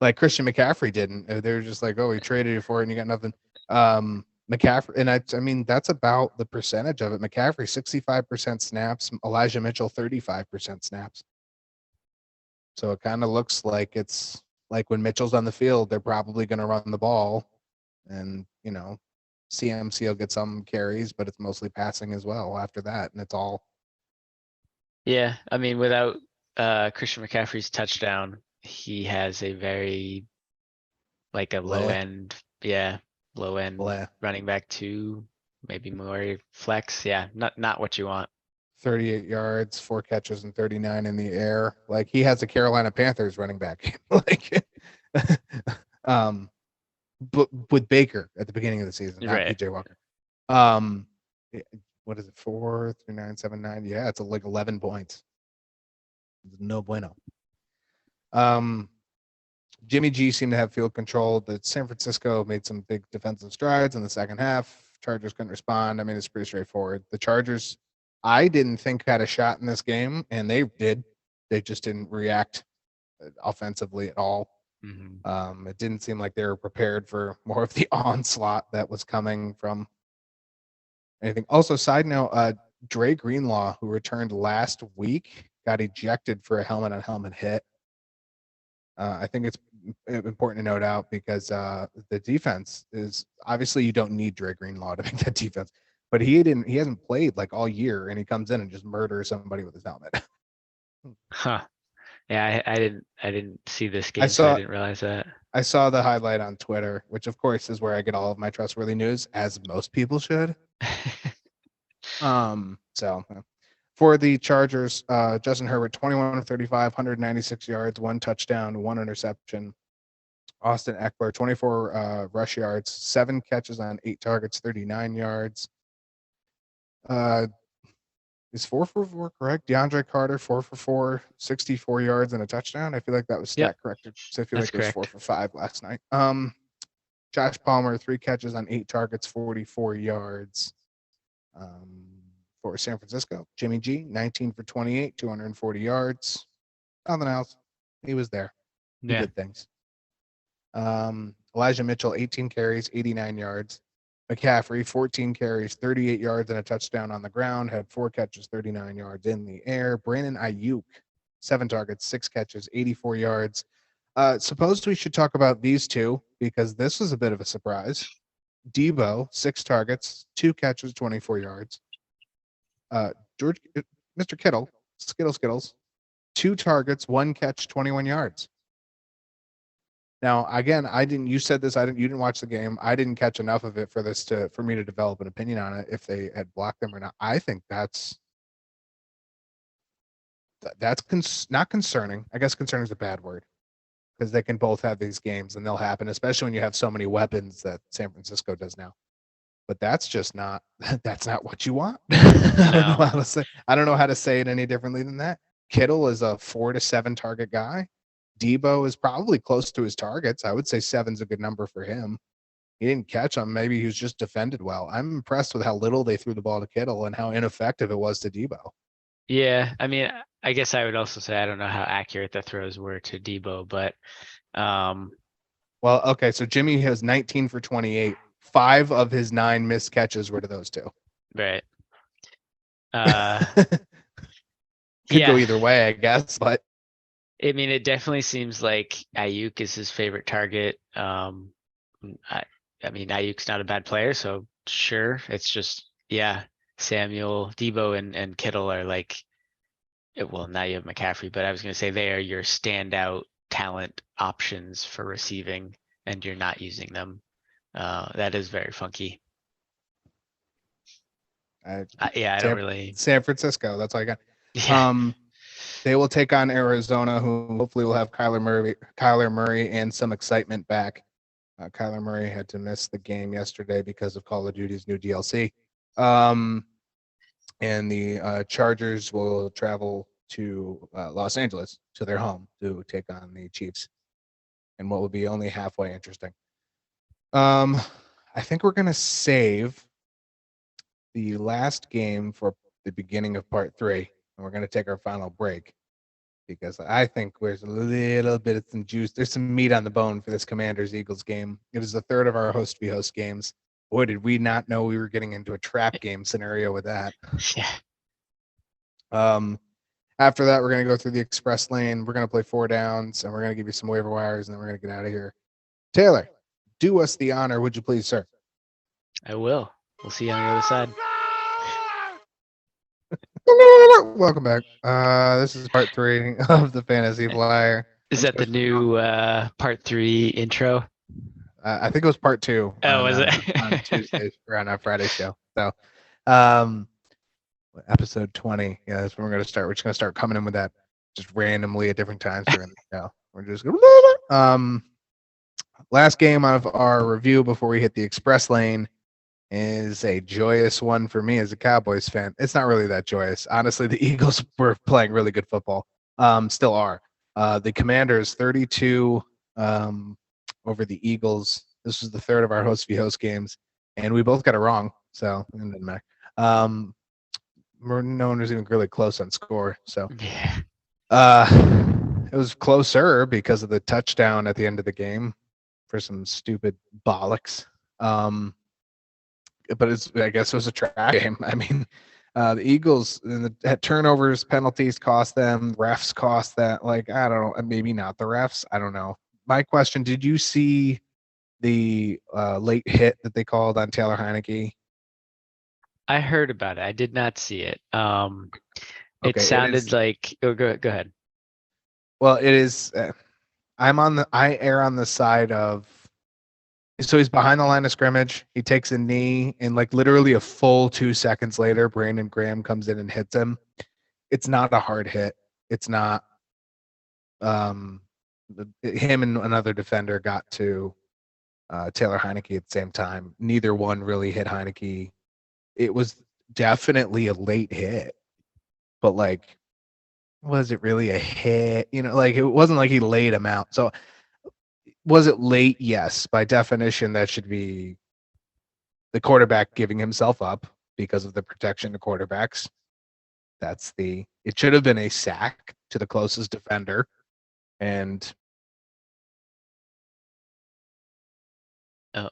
like Christian McCaffrey didn't. They were just like, "Oh, we traded you for it, and you got nothing." McCaffrey, and I mean that's about the percentage of it. McCaffrey 65% snaps, Elijah Mitchell 35% snaps. So it kind of looks like it's like when Mitchell's on the field, they're probably going to run the ball, and CMC will get some carries, but it's mostly passing as well after that, and it's all. Yeah, I mean, without Christian McCaffrey's touchdown, he has a very like a low end running back 2, maybe more flex. Yeah, not what you want. 38 yards, 4 catches, and 39 in the air. Like he has a Carolina Panthers running back. Like, but with Baker at the beginning of the season, not Right. PJ Walker. What is it? 4, 3, 9, 7, 9. Yeah, it's like 11 points. No bueno. Jimmy G seemed to have field control. The San Francisco made some big defensive strides in the second half. Chargers couldn't respond. I mean, it's pretty straightforward. The Chargers, I didn't think had a shot in this game, and they did. They just didn't react offensively at all. Mm-hmm. It didn't seem like they were prepared for more of the onslaught that was coming from anything. Also, side note, Dre Greenlaw, who returned last week, got ejected for a helmet-on-helmet hit. I think it's important to note out because the defense is obviously you don't need Dre Greenlaw to make that defense, but he hasn't played like all year, and he comes in and just murders somebody with his helmet. Huh. Yeah, I didn't see this game, so I saw- didn't realize that. I saw the highlight on Twitter, which of course is where I get all of my trustworthy news, as most people should. For the Chargers, Justin Herbert, 21 of 35, 196 yards, 1 touchdown, 1 interception. Austin Eckler, 24 rush yards, 7 catches on 8 targets, 39 yards. Is 4 for 4 correct? DeAndre Carter, 4 for 4, 64 yards and a touchdown. I feel like that was stat corrected. So I feel That's like it was 4 for 5 last night. Josh Palmer, 3 catches on 8 targets, 44 yards. For San Francisco, Jimmy G, 19 for 28, 240 yards. Nothing else. He was there. He did things. Elijah Mitchell, 18 carries, 89 yards. McCaffrey, 14 carries, 38 yards and a touchdown on the ground, had 4 catches, 39 yards in the air. Brandon Ayuk, 7 targets, 6 catches, 84 yards. Suppose we should talk about these two because this was a bit of a surprise. Debo, 6 targets, 2 catches, 24 yards. Mr. Kittle, Skittles, 2 targets, 1 catch, 21 yards. Now, again, you said this, you didn't watch the game. I didn't catch enough of it for me to develop an opinion on it, if they had blocked them or not. I think that's not concerning. I guess concerning is a bad word because they can both have these games and they'll happen, especially when you have so many weapons that San Francisco does now. But that's not what you want. I don't know how to say it any differently than that. Kittle is a 4 to 7 target guy. Debo is probably close to his targets. I would say 7's a good number for him. He didn't catch him. Maybe he was just defended well. I'm impressed with how little they threw the ball to Kittle and how ineffective it was to Debo. Yeah, I mean, I guess I would also say I don't know how accurate the throws were to Debo, but well, okay, so Jimmy has 19 for 28. 5 of his 9 missed catches were to those two. Right. Could go either way, I guess, but I mean, it definitely seems like Ayuk is his favorite target. I mean, Ayuk's not a bad player, so sure. It's just, Samuel, Debo, and Kittle are like, well, now you have McCaffrey, but I was going to say they are your standout talent options for receiving, and you're not using them. That is very funky. I don't really. San Francisco, that's all I got. Yeah. They will take on Arizona, who hopefully will have Kyler Murray and some excitement back. Kyler Murray had to miss the game yesterday because of Call of Duty's new DLC. And the Chargers will travel to Los Angeles, to their home, to take on the Chiefs. And what will be only halfway interesting. I think we're going to save the last game for the beginning of part 3. And we're going to take our final break because I think there's a little bit of some juice. There's some meat on the bone for this Commanders-Eagles game. It is the third of our host v. host games. Boy, did we not know we were getting into a trap game scenario with that. Yeah. After that, we're going to go through the express lane. We're going to play 4 downs, and we're going to give you some waiver wires, and then we're going to get out of here. Taylor, do us the honor, would you please, sir? I will. We'll see you on the other side. Welcome back. This is part 3 of the Fantasy Flyer. Is that the new part 3 intro? I think it was part 2. Oh, was it? On Tuesday or on our Friday show. So, episode 20. Yeah, that's when we're going to start. We're just going to start coming in with that just randomly at different times during the show. We're just going last game of our review before we hit the express lane is a joyous one for me as a Cowboys fan. It's not really that joyous. Honestly, the Eagles were playing really good football. Still are. The Commanders 32 over the Eagles. This was the third of our host v. host games, and we both got it wrong. So it didn't matter. No one was even really close on score. So yeah. It was closer because of the touchdown at the end of the game for some stupid bollocks. But I guess it was a track game. I mean, The Eagles had turnovers, penalties cost them, refs cost that. Like, I don't know, maybe not the refs. I don't know. My question: did you see the late hit that they called on Taylor Heineke? I heard about it. I did not see it. It Okay, it sounded is. like, oh, go ahead. Well, it is. I err on the side of. So he's behind the line of scrimmage. He takes a knee, and like literally a full 2 seconds later, Brandon Graham comes in and hits him. It's not a hard hit. It's not. Him and another defender got to Taylor Heineke at the same time. Neither one really hit Heineke. It was definitely a late hit, but like, was it really a hit? You know, like it wasn't like he laid him out. So was it late? Yes. By definition, that should be the quarterback giving himself up because of the protection to quarterbacks. It should have been a sack to the closest defender. And Oh.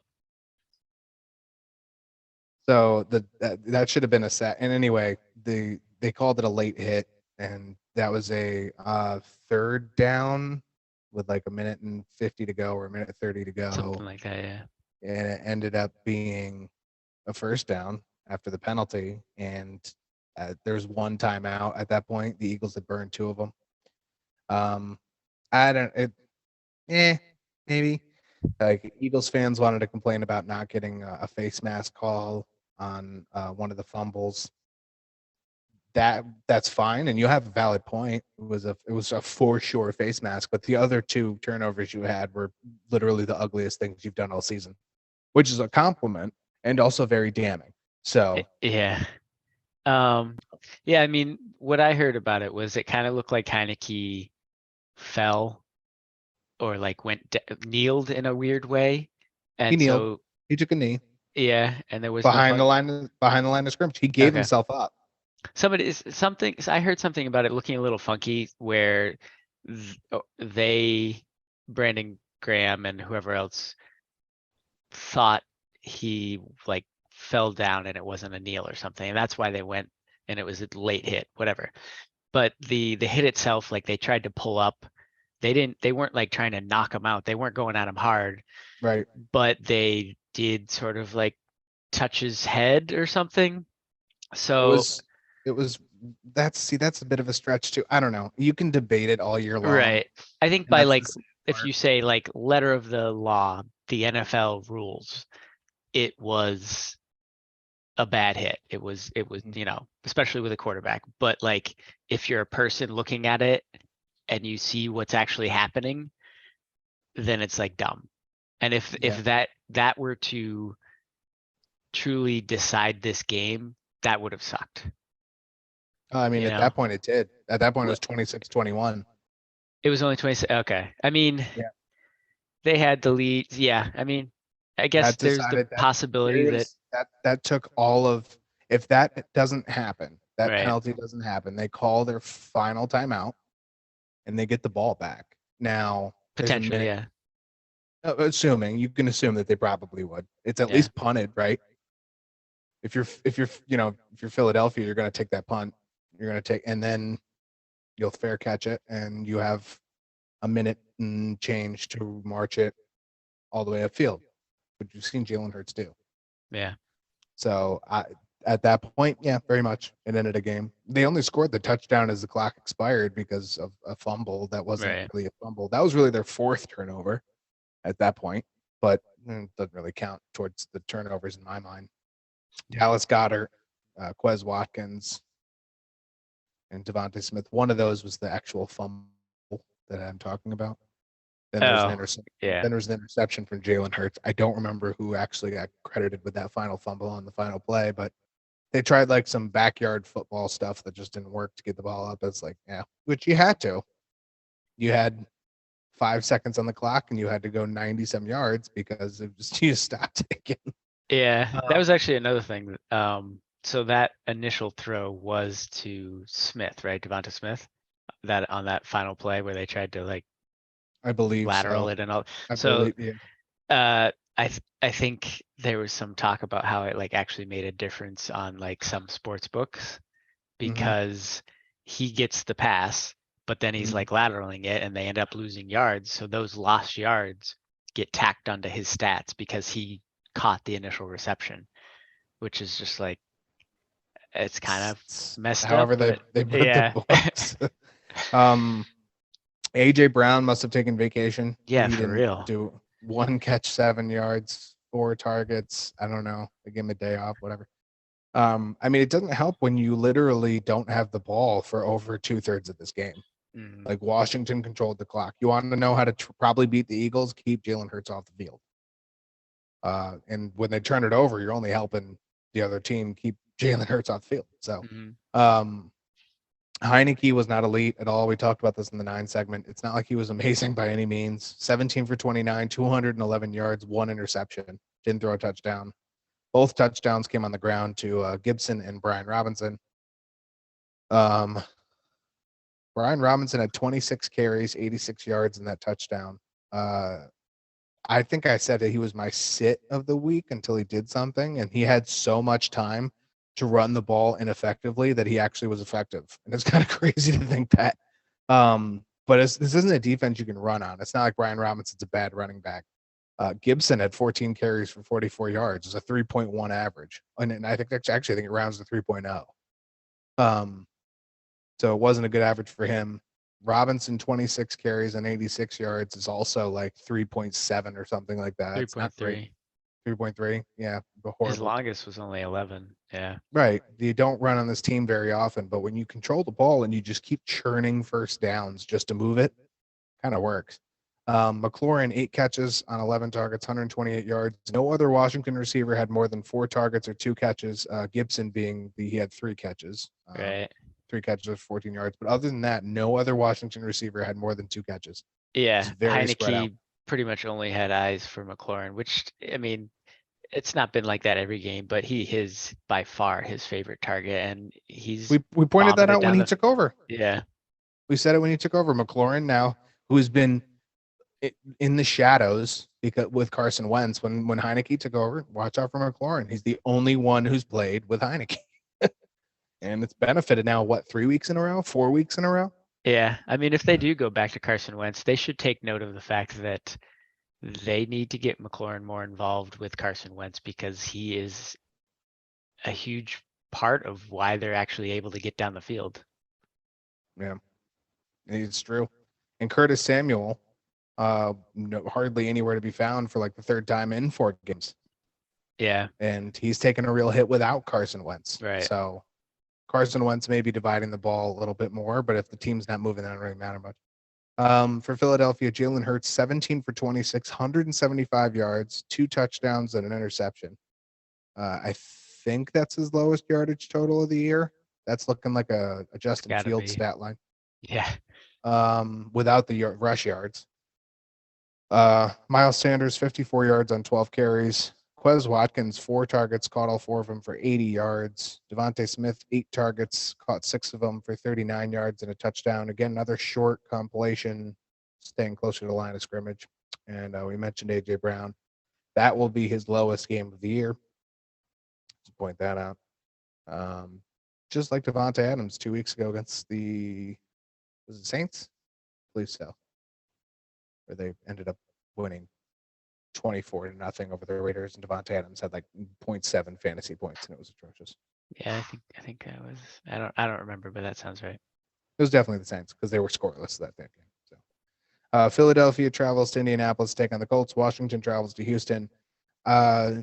So that should have been a sack. And anyway, they called it a late hit, and that was a third down with like 1:50 to go or 1:30 to go. Something like that, yeah. And it ended up being a first down after the penalty. And there's one timeout at that point. The Eagles had burned 2 of them. Maybe. Like Eagles fans wanted to complain about not getting a face mask call on one of the fumbles. That's fine, and you have a valid point. It was a for sure face mask, but the other 2 turnovers you had were literally the ugliest things you've done all season, which is a compliment and also very damning. So yeah. Yeah, I mean, what I heard about it was it kind of looked like Heineke fell or like kneeled in a weird way. And he kneeled. so He took a knee. Yeah, and there was behind the line of scrimmage. He gave himself up. I heard something about it looking a little funky where Brandon Graham and whoever else thought he like fell down and it wasn't a kneel or something. And that's why they went and it was a late hit, whatever. But the hit itself, like they tried to pull up. They weren't like trying to knock him out. They weren't going at him hard. Right. But they did sort of like touch his head or something. So that's a bit of a stretch too. I don't know. You can debate it all year long. Right. I think by like, if you say like letter of the law, the NFL rules, it was a bad hit. It was, you know, especially with a quarterback. But like, if you're a person looking at it and you see what's actually happening, then it's like dumb. And if that were to truly decide this game, that would have sucked. I mean, at that point it did. At that point it was 26-21. It was only 26. Okay. I mean, they had the lead. Yeah. I mean, I guess there's the possibility that took all of, if that doesn't happen, that Right. penalty doesn't happen, they call their final timeout and they get the ball back. Now, potentially, yeah. Assuming, you can assume that they probably would. It's at Yeah. least punted, right? If you're Philadelphia, you're going to take that punt. You're going to take, and then you'll fair catch it, and you have a minute and change to march it all the way upfield, which you've seen Jalen Hurts do. Yeah. So at that point, yeah, very much. It ended a game. They only scored the touchdown as the clock expired because of a fumble that wasn't really a fumble. That was really their 4th turnover at that point, but it doesn't really count towards the turnovers in my mind. Dallas Goedert, Quez Watkins, and Devontae Smith. One of those was the actual fumble that I'm talking about. Then there's an interception. Yeah. Then there's an interception from Jalen Hurts. I don't remember who actually got credited with that final fumble on the final play, but they tried like some backyard football stuff that just didn't work to get the ball up. It's like, yeah, which you had to. You had 5 seconds on the clock and you had to go 90-some yards because it was, you stopped taking. Yeah, that was actually another thing. So that initial throw was to Smith, right? Devonta Smith, that on that final play where they tried to like I believe lateral so. it and all. I believe, yeah. I think there was some talk about how it like actually made a difference on like some sports books because he gets the pass, but then he's Mhm. like lateraling it and they end up losing yards. So those lost yards get tacked onto his stats because he caught the initial reception, which is just like, it's kind of messed up, However, but they put yeah. the books. AJ Brown must have taken vacation. Yeah, He for didn't real. do 1 catch, 7 yards, 4 targets. I don't know. They give him a day off, whatever. I mean, it doesn't help when you literally don't have the ball for over 2/3 of this game. Mhm. Like Washington controlled the clock. You want to know how to probably beat the Eagles? Keep Jalen Hurts off the field. And when they turn it over, you're only helping the other team keep Jalen Hurts off the field. So, Mhm. Heineke was not elite at all. We talked about this in the 9 segment. It's not like he was amazing by any means. 17 for 29, 211 yards, 1 interception. Didn't throw a touchdown. Both touchdowns came on the ground to Gibson and Brian Robinson. Brian Robinson had 26 carries, 86 yards in that touchdown. I think I said that he was my sit of the week until he did something, and he had so much time to run the ball ineffectively that he actually was effective. And it's kind of crazy to think that. But this isn't a defense you can run on. It's not like Brian Robinson's a bad running back. Gibson had 14 carries for 44 yards. It's a 3.1 average. And I think that's actually, I think it rounds to 3.0. So it wasn't a good average for him. Robinson, 26 carries and 86 yards is also like 3.7 or something like that. It's not great. 3.3. 3.3. Yeah. His Horrible. longest was only 11. Yeah. Right. You don't run on this team very often, but when you control the ball and you just keep churning first downs just to move it, kind of works. McLaurin, 8 catches on 11 targets, 128 yards. No other Washington receiver had more than 4 targets or 2 catches. Gibson he had 3 catches. Right. 3 catches of 14 yards. But other than that, no other Washington receiver had more than 2 catches. Yeah. It's very spread out. Heineke pretty much only had eyes for McLaurin, which, I mean, it's not been like that every game, but he is by far his favorite target, and he's We pointed that bombing it out when down he the- took over. Yeah. We said it when he took over. McLaurin now, who's been in the shadows because with Carson Wentz when Heineke took over, watch out for McLaurin. He's the only one who's played with Heineke. And it's benefited now, 3 weeks in a row, 4 weeks in a row? Yeah. I mean, if they do go back to Carson Wentz, they should take note of the fact that they need to get McLaurin more involved with Carson Wentz because he is a huge part of why they're actually able to get down the field. Yeah, it's true. And Curtis Samuel, hardly anywhere to be found for like the 3rd time in 4 games. Yeah. And he's taken a real hit without Carson Wentz. Right. So Carson Wentz may be dividing the ball a little bit more, but if the team's not moving, that doesn't really matter much. For Philadelphia, Jalen Hurts, 17 for 26, 175 yards, 2 touchdowns and an interception. I think that's his lowest yardage total of the year. That's looking like a Justin Fields stat line. Yeah. Without the rush yards. Miles Sanders, 54 yards on 12 carries. Quez Watkins, 4 targets, caught all 4 of them for 80 yards. Devontae Smith, 8 targets, caught 6 of them for 39 yards and a touchdown. Again, another short compilation, staying closer to the line of scrimmage. And we mentioned AJ Brown. That will be his lowest game of the year. To point that out. Just like Devontae Adams 2 weeks ago against was it Saints? I believe so. Where they ended up winning 24-0 over the Raiders, and Devontae Adams had like 0.7 fantasy points, and it was atrocious. Yeah, I think that was. I don't remember, but that sounds right. It was definitely the Saints because they were scoreless that game. So, Philadelphia travels to Indianapolis to take on the Colts. Washington travels to Houston. Now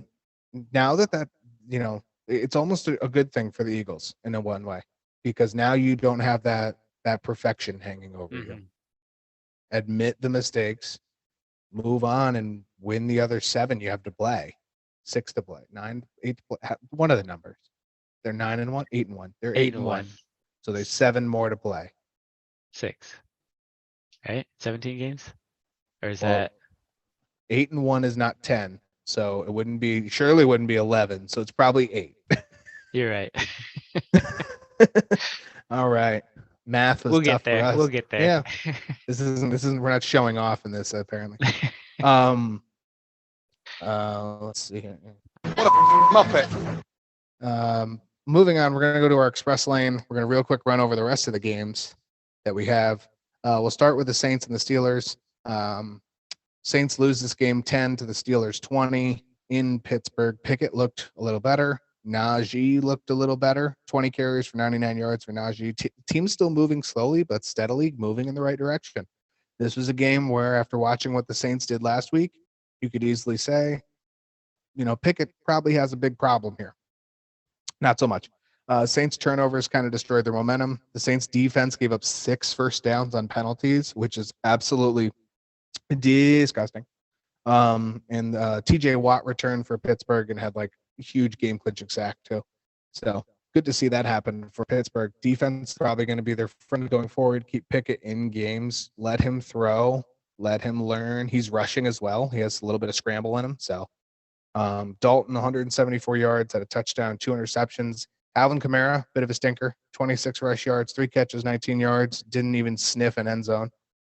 that it's almost a good thing for the Eagles in a one way because now you don't have that perfection hanging over you. Admit the mistakes, move on, and win the other 7 you have to play. 6 to play, 9, 8 to play. One of the numbers. They're 9-1, 8-1. They're 8-1. So there's 7 more to play. 6. Right? 17 games? Or is that 8-1 is not 10. So it surely wouldn't be 11. So it's probably 8. You're right. All right. Math was tough for us. We'll get there. Yeah. This isn't we're not showing off in this apparently. Let's see here. What a muppet. Moving on, we're going to go to our express lane. We're going to real quick run over the rest of the games that we have. We'll start with the Saints and the Steelers. Saints lose this game 10 to the Steelers 20 in Pittsburgh. Pickett looked a little better. Najee looked a little better. 20 carries for 99 yards for Najee. Team's still moving slowly, but steadily moving in the right direction. This was a game where, after watching what the Saints did last week, you could easily say, Pickett probably has a big problem here. Not so much. Saints turnovers kind of destroyed their momentum. The Saints defense gave up 6 first downs on penalties, which is absolutely disgusting. And TJ Watt returned for Pittsburgh and had like a huge game clinching sack too. So good to see that happen for Pittsburgh. Defense is probably going to be their friend going forward. Keep Pickett in games. Let him throw. Let him learn. He's rushing as well. He has a little bit of scramble in him. So Dalton, 174 yards, had a touchdown, 2 interceptions. Alvin Kamara, bit of a stinker, 26 rush yards, 3 catches, 19 yards, didn't even sniff an end zone.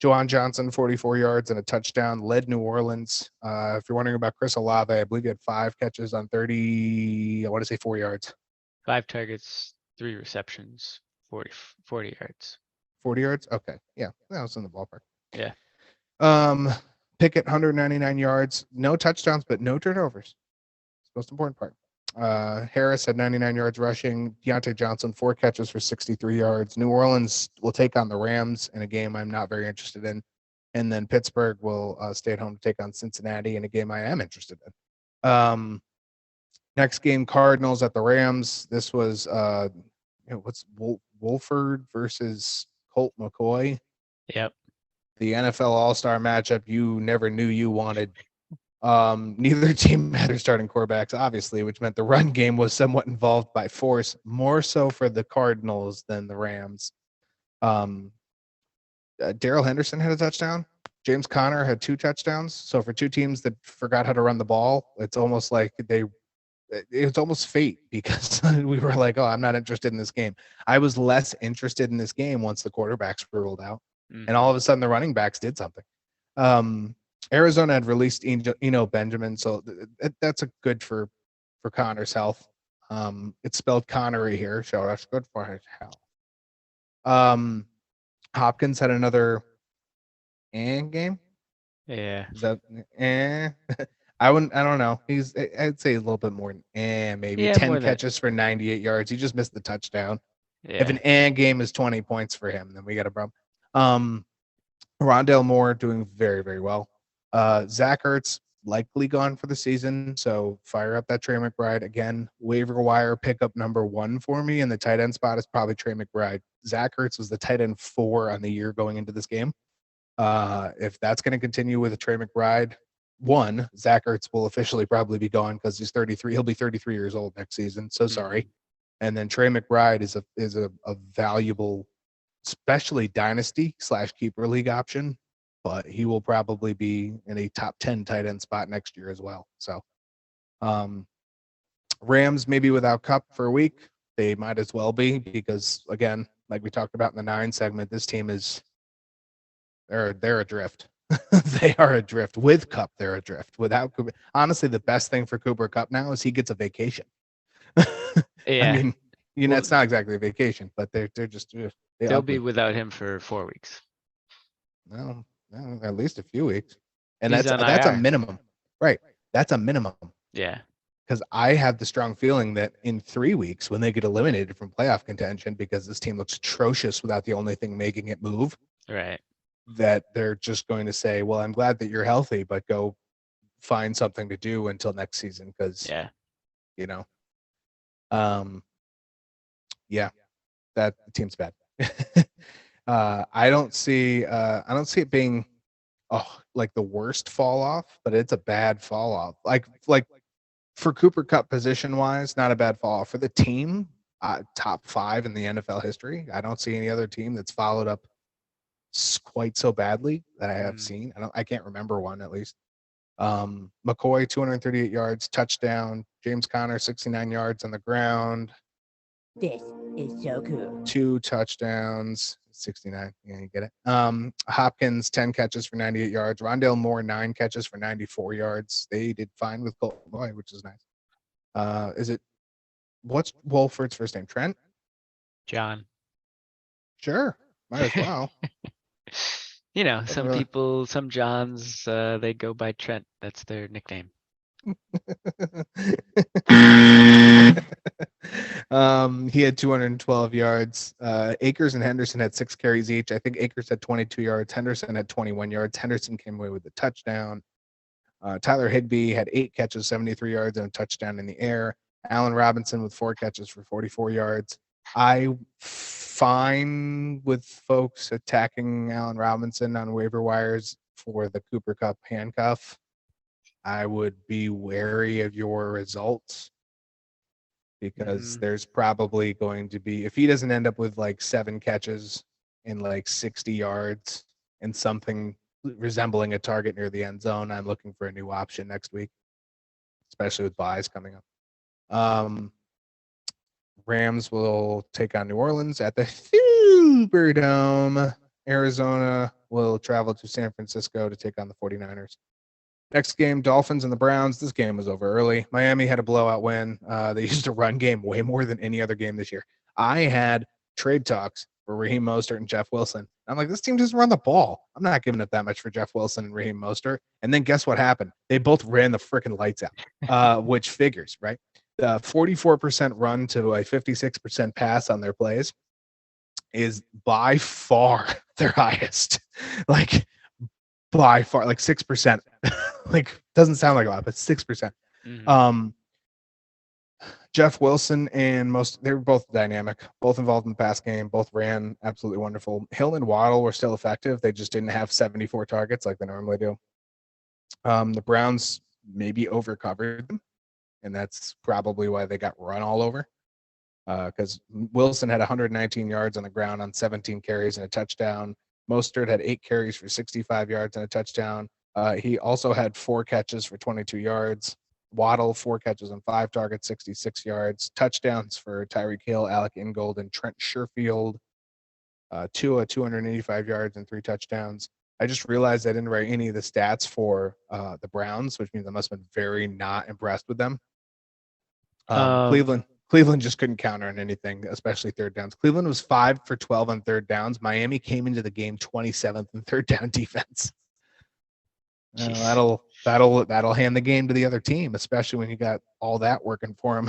Juwan Johnson, 44 yards and a touchdown, led New Orleans. If you're wondering about Chris Olave, I believe he had 5 catches on 4 yards. 5 targets, 3 receptions, 40 yards. 40 yards? Okay. Yeah, that was in the ballpark. Yeah. Pickett, 199 yards, no touchdowns, but no turnovers. It's the most important part. Harris had 99 yards rushing. Deontay Johnson, 4 catches for 63 yards. New Orleans will take on the Rams in a game I'm not very interested in. And then Pittsburgh will stay at home to take on Cincinnati in a game I am interested in. Next game, Cardinals at the Rams. This was Wolford versus Colt McCoy. Yep. The NFL All-Star matchup you never knew you wanted. Neither team had their starting quarterbacks, obviously, which meant the run game was somewhat involved by force, more so for the Cardinals than the Rams. Darrell Henderson had a touchdown. James Conner had 2 touchdowns. So for 2 teams that forgot how to run the ball, it's almost like it's almost fate, because we were like, oh, I'm not interested in this game. I was less interested in this game once the quarterbacks were ruled out. And all of a sudden the running backs did something. Arizona had released Eno Benjamin, so that's a good for Connor's health. It's spelled Connery here, so that's good for his health. Hopkins had another game. Yeah. Is that I don't know. I'd say a little bit more than maybe. Yeah, 10 catches for 98 yards. He just missed the touchdown. Yeah. If an game is 20 points for him, then we got a problem. Rondale Moore doing very, very well. Zach Ertz likely gone for the season, so fire up that Trey McBride again. Waiver wire pickup number 1 for me in the tight end spot is probably Trey McBride. Zach Ertz was the tight end 4 on the year going into this game. If that's going to continue with a Trey McBride, Zach Ertz will officially probably be gone because he's 33. He'll be 33 years old next season. So sorry. And then Trey McBride is a valuable, especially dynasty / keeper league option, but he will probably be in a top 10 tight end spot next year as well. So Rams maybe without Kupp for a week. They might as well be, because again, like we talked about in the 9 segment, this team they're adrift. They are adrift. With Kupp, they're adrift. Without Cooper, honestly, the best thing for Cooper Kupp now is he gets a vacation. Yeah. I mean, it's not exactly a vacation, but they're just They'll be without him for 4 weeks. No, at least a few weeks, and He's that's a on IR. minimum, right? That's a minimum. Yeah. Because I have the strong feeling that in 3 weeks, when they get eliminated from playoff contention, because this team looks atrocious without the only thing making it move, Right. that they're just going to say, well, I'm glad that you're healthy, but go find something to do until next season. Because, that the team's bad. I don't see it being like the worst fall off, but it's a bad fall off. Like for Cooper Kupp position wise, not a bad fall off. For the team, top 5 in the NFL history. I don't see any other team that's followed up quite so badly that I have seen. I can't remember one, at least. McCoy, 238 yards, touchdown. James Conner, 69 yards on the ground. This is so cool. 2 touchdowns. 69. Yeah, you get it. Hopkins, 10 catches for 98 yards. Rondale Moore, 9 catches for 94 yards. They did fine with Colt Boy, which is nice. What's Wolford's first name? Trent? John. Sure. Might as well. You know, Doesn't some really- people, some Johns, they go by Trent. That's their nickname. He had 212 yards. Akers and Henderson had 6 carries each. I think Akers had 22 yards. Henderson had 21 yards. Henderson came away with the touchdown. Tyler Higbee had 8 catches, 73 yards, and a touchdown in the air. Allen Robinson with 4 catches for 44 yards. I fine with folks attacking Allen Robinson on waiver wires for the Cooper Cup handcuff. I would be wary of your results because there's probably going to be, if he doesn't end up with like 7 catches in like 60 yards and something resembling a target near the end zone, I'm looking for a new option next week, especially with buys coming up. Rams will take on New Orleans at the Superdome. Arizona will travel to San Francisco to take on the 49ers. Next game, Dolphins and the Browns. This game was over early. Miami had a blowout win. They used a run game way more than any other game this year. I had trade talks for Raheem Mostert and Jeff Wilson. I'm like, this team doesn't run the ball. I'm not giving up that much for Jeff Wilson and Raheem Mostert. And then guess what happened? They both ran the freaking lights out, which figures, right? 44% run to a 56% pass on their plays is by far their highest. Like, by far, like 6%. Like, doesn't sound like a lot, but 6%. Jeff Wilson and they were both dynamic, both involved in the pass game, both ran absolutely wonderful. Hill and Waddle were still effective. They just didn't have 74 targets like they normally do. The Browns maybe overcovered them, and that's probably why they got run all over. Because Wilson had 119 yards on the ground on 17 carries and a touchdown. Mostert had 8 carries for 65 yards and a touchdown. He also had 4 catches for 22 yards. Waddle, 4 catches on 5 targets, 66 yards. Touchdowns for Tyreek Hill, Alec Ingold, and Trent Sherfield. Tua, 285 yards and 3 touchdowns. I just realized I didn't write any of the stats for the Browns, which means I must have been very not impressed with them. Cleveland just couldn't counter on anything, especially third downs. Cleveland was 5 for 12 on third downs. Miami came into the game 27th in third down defense. That'll hand the game to the other team, especially when you got all that working for them.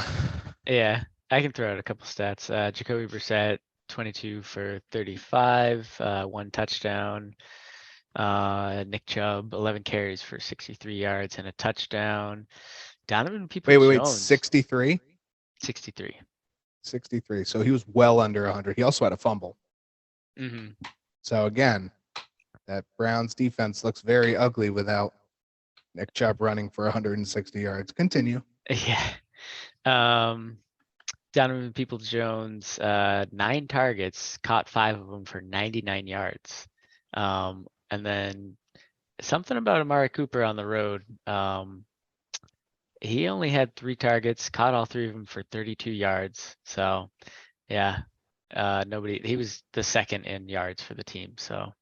Yeah, I can throw out a couple stats. Jacoby Brissett, 22 for 35, 1 touchdown. Nick Chubb, 11 carries for 63 yards and a touchdown. Donovan Peoples-Jones. 63? 63. 63. So he was well under 100. He also had a fumble. Mm-hmm. So again, that Browns defense looks very ugly without Nick Chubb running for 160 yards. Continue. Yeah. Donovan Peoples-Jones, 9 targets, caught 5 of them for 99 yards. And then something about Amari Cooper on the road. He only had 3 targets, caught all 3 of them for 32 yards. So, yeah, he was the second in yards for the team. So,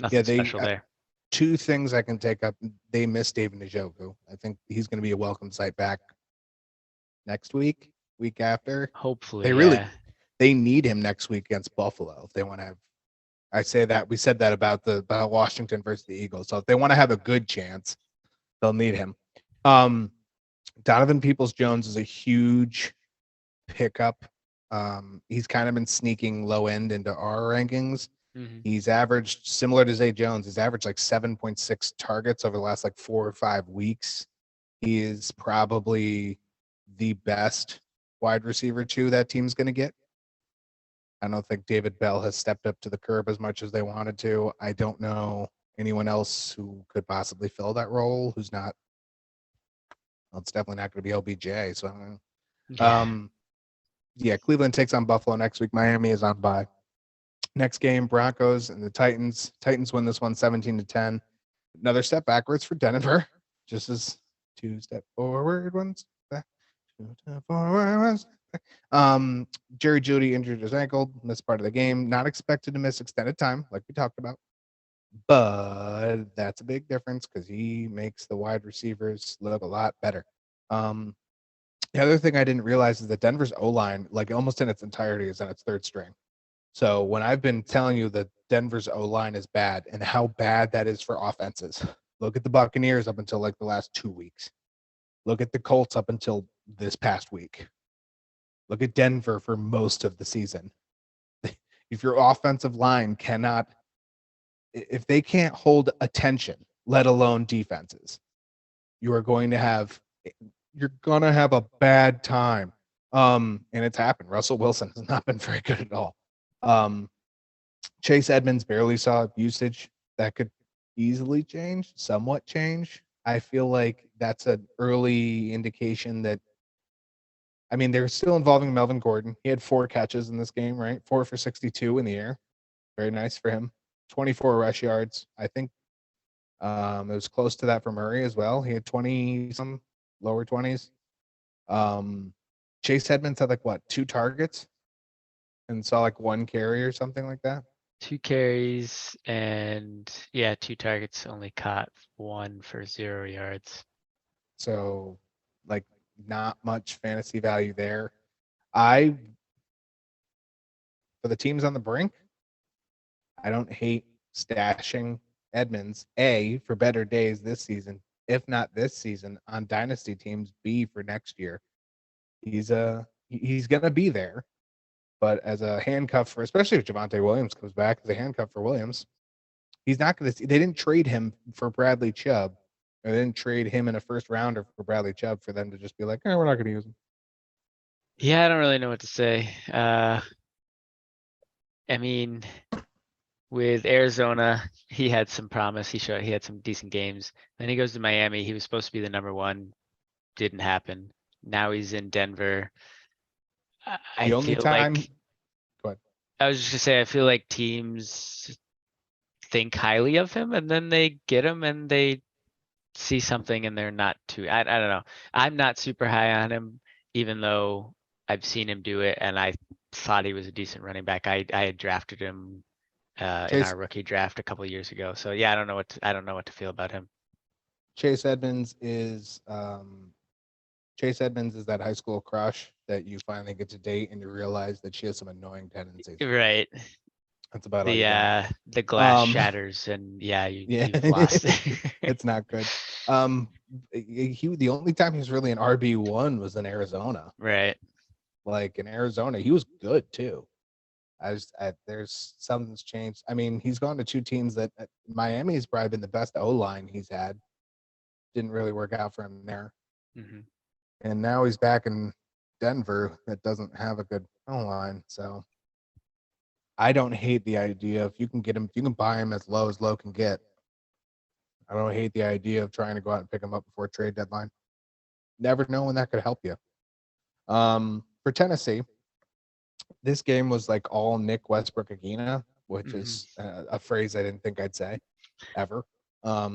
nothing special there. 2 things I can take up. They missed David Njoku. I think he's going to be a welcome sight back next week after. Hopefully, they need him next week against Buffalo if they want to have. I say that we said that about Washington versus the Eagles. So if they want to have a good chance, they'll need him. Donovan Peoples-Jones is a huge pickup. He's kind of been sneaking low end into our rankings. Mm-hmm. He's averaged, similar to Zay Jones, he's averaged like 7.6 targets over the last like 4 or 5 weeks. He is probably the best wide receiver 2 that team's going to get. I don't think David Bell has stepped up to the curb as much as they wanted to. I don't know anyone else who could possibly fill that role who's not. Well, it's definitely not going to be OBJ. So, Cleveland takes on Buffalo next week. Miami is on bye. Next game, Broncos and the Titans. Titans win this one 17-10. Another step backwards for Denver. Just as 2 step forward ones. Jerry Jeudy injured his ankle, missed part of the game. Not expected to miss extended time, like we talked about. But that's a big difference because he makes the wide receivers look a lot better. The other thing I didn't realize is that Denver's O-line, like almost in its entirety, is on its third string. So when I've been telling you that Denver's O-line is bad and how bad that is for offenses, look at the Buccaneers up until like the last 2 weeks. Look at the Colts up until this past week. Look at Denver for most of the season. If your offensive line cannot, if they can't hold attention, let alone defenses, you're going to have a bad time. And it's happened. Russell Wilson has not been very good at all. Chase Edmonds barely saw usage. That could easily change, somewhat change. I feel like that's an early indication that, I mean, they're still involving Melvin Gordon. He had 4 catches in this game, right? 4 for 62 in the air. Very nice for him. 24 rush yards. I think it was close to that for Murray as well. He had 20 some lower 20s. Chase Edmonds had like what, 2 targets and saw like 1 carry or something like that. 2 carries and 2 targets, only caught 1 for 0 yards. So like not much fantasy value there. For the teams on the brink, I don't hate stashing Edmonds, A, for better days this season, if not this season, on dynasty teams, B, for next year. He's gonna be there, but as a handcuff for, especially if Javonte Williams comes back as a handcuff for Williams, he's not gonna. They didn't trade him for Bradley Chubb, or they didn't trade him in a first rounder for Bradley Chubb for them to just be like, we're not gonna use him. Yeah, I don't really know what to say. I mean, with Arizona, he had some promise. He had some decent games. Then he goes to Miami. He was supposed to be the number 1. Didn't happen. Now he's in Denver. I The only feel time, like go ahead. I was just gonna say I feel like teams think highly of him and then they get him and they see something and they're not too. I don't know. I'm not super high on him, even though I've seen him do it and I thought he was a decent running back. I had drafted him in Chase- our rookie draft a couple of years ago. So yeah, I don't know what to feel about him. Chase Edmonds is that high school crush that you finally get to date and you realize that she has some annoying tendencies. Right. That's about all you got. The glass Um, shatters and Yeah. you've lost. It's not good. The only time he was really an RB1 was in Arizona. Right. Like in Arizona, he was good too. There's something's changed. I mean, he's gone to 2 teams that Miami's probably been the best O-line he's had. Didn't really work out for him there. Mhm. And now he's back in Denver that doesn't have a good O-line. So I don't hate the idea if you can get him, if you can buy him as low can get. I don't hate the idea of trying to go out and pick him up before trade deadline. Never know when that could help you. For Tennessee, this game was like all Nick Westbrook-Agina, which is a phrase I didn't think I'd say ever. A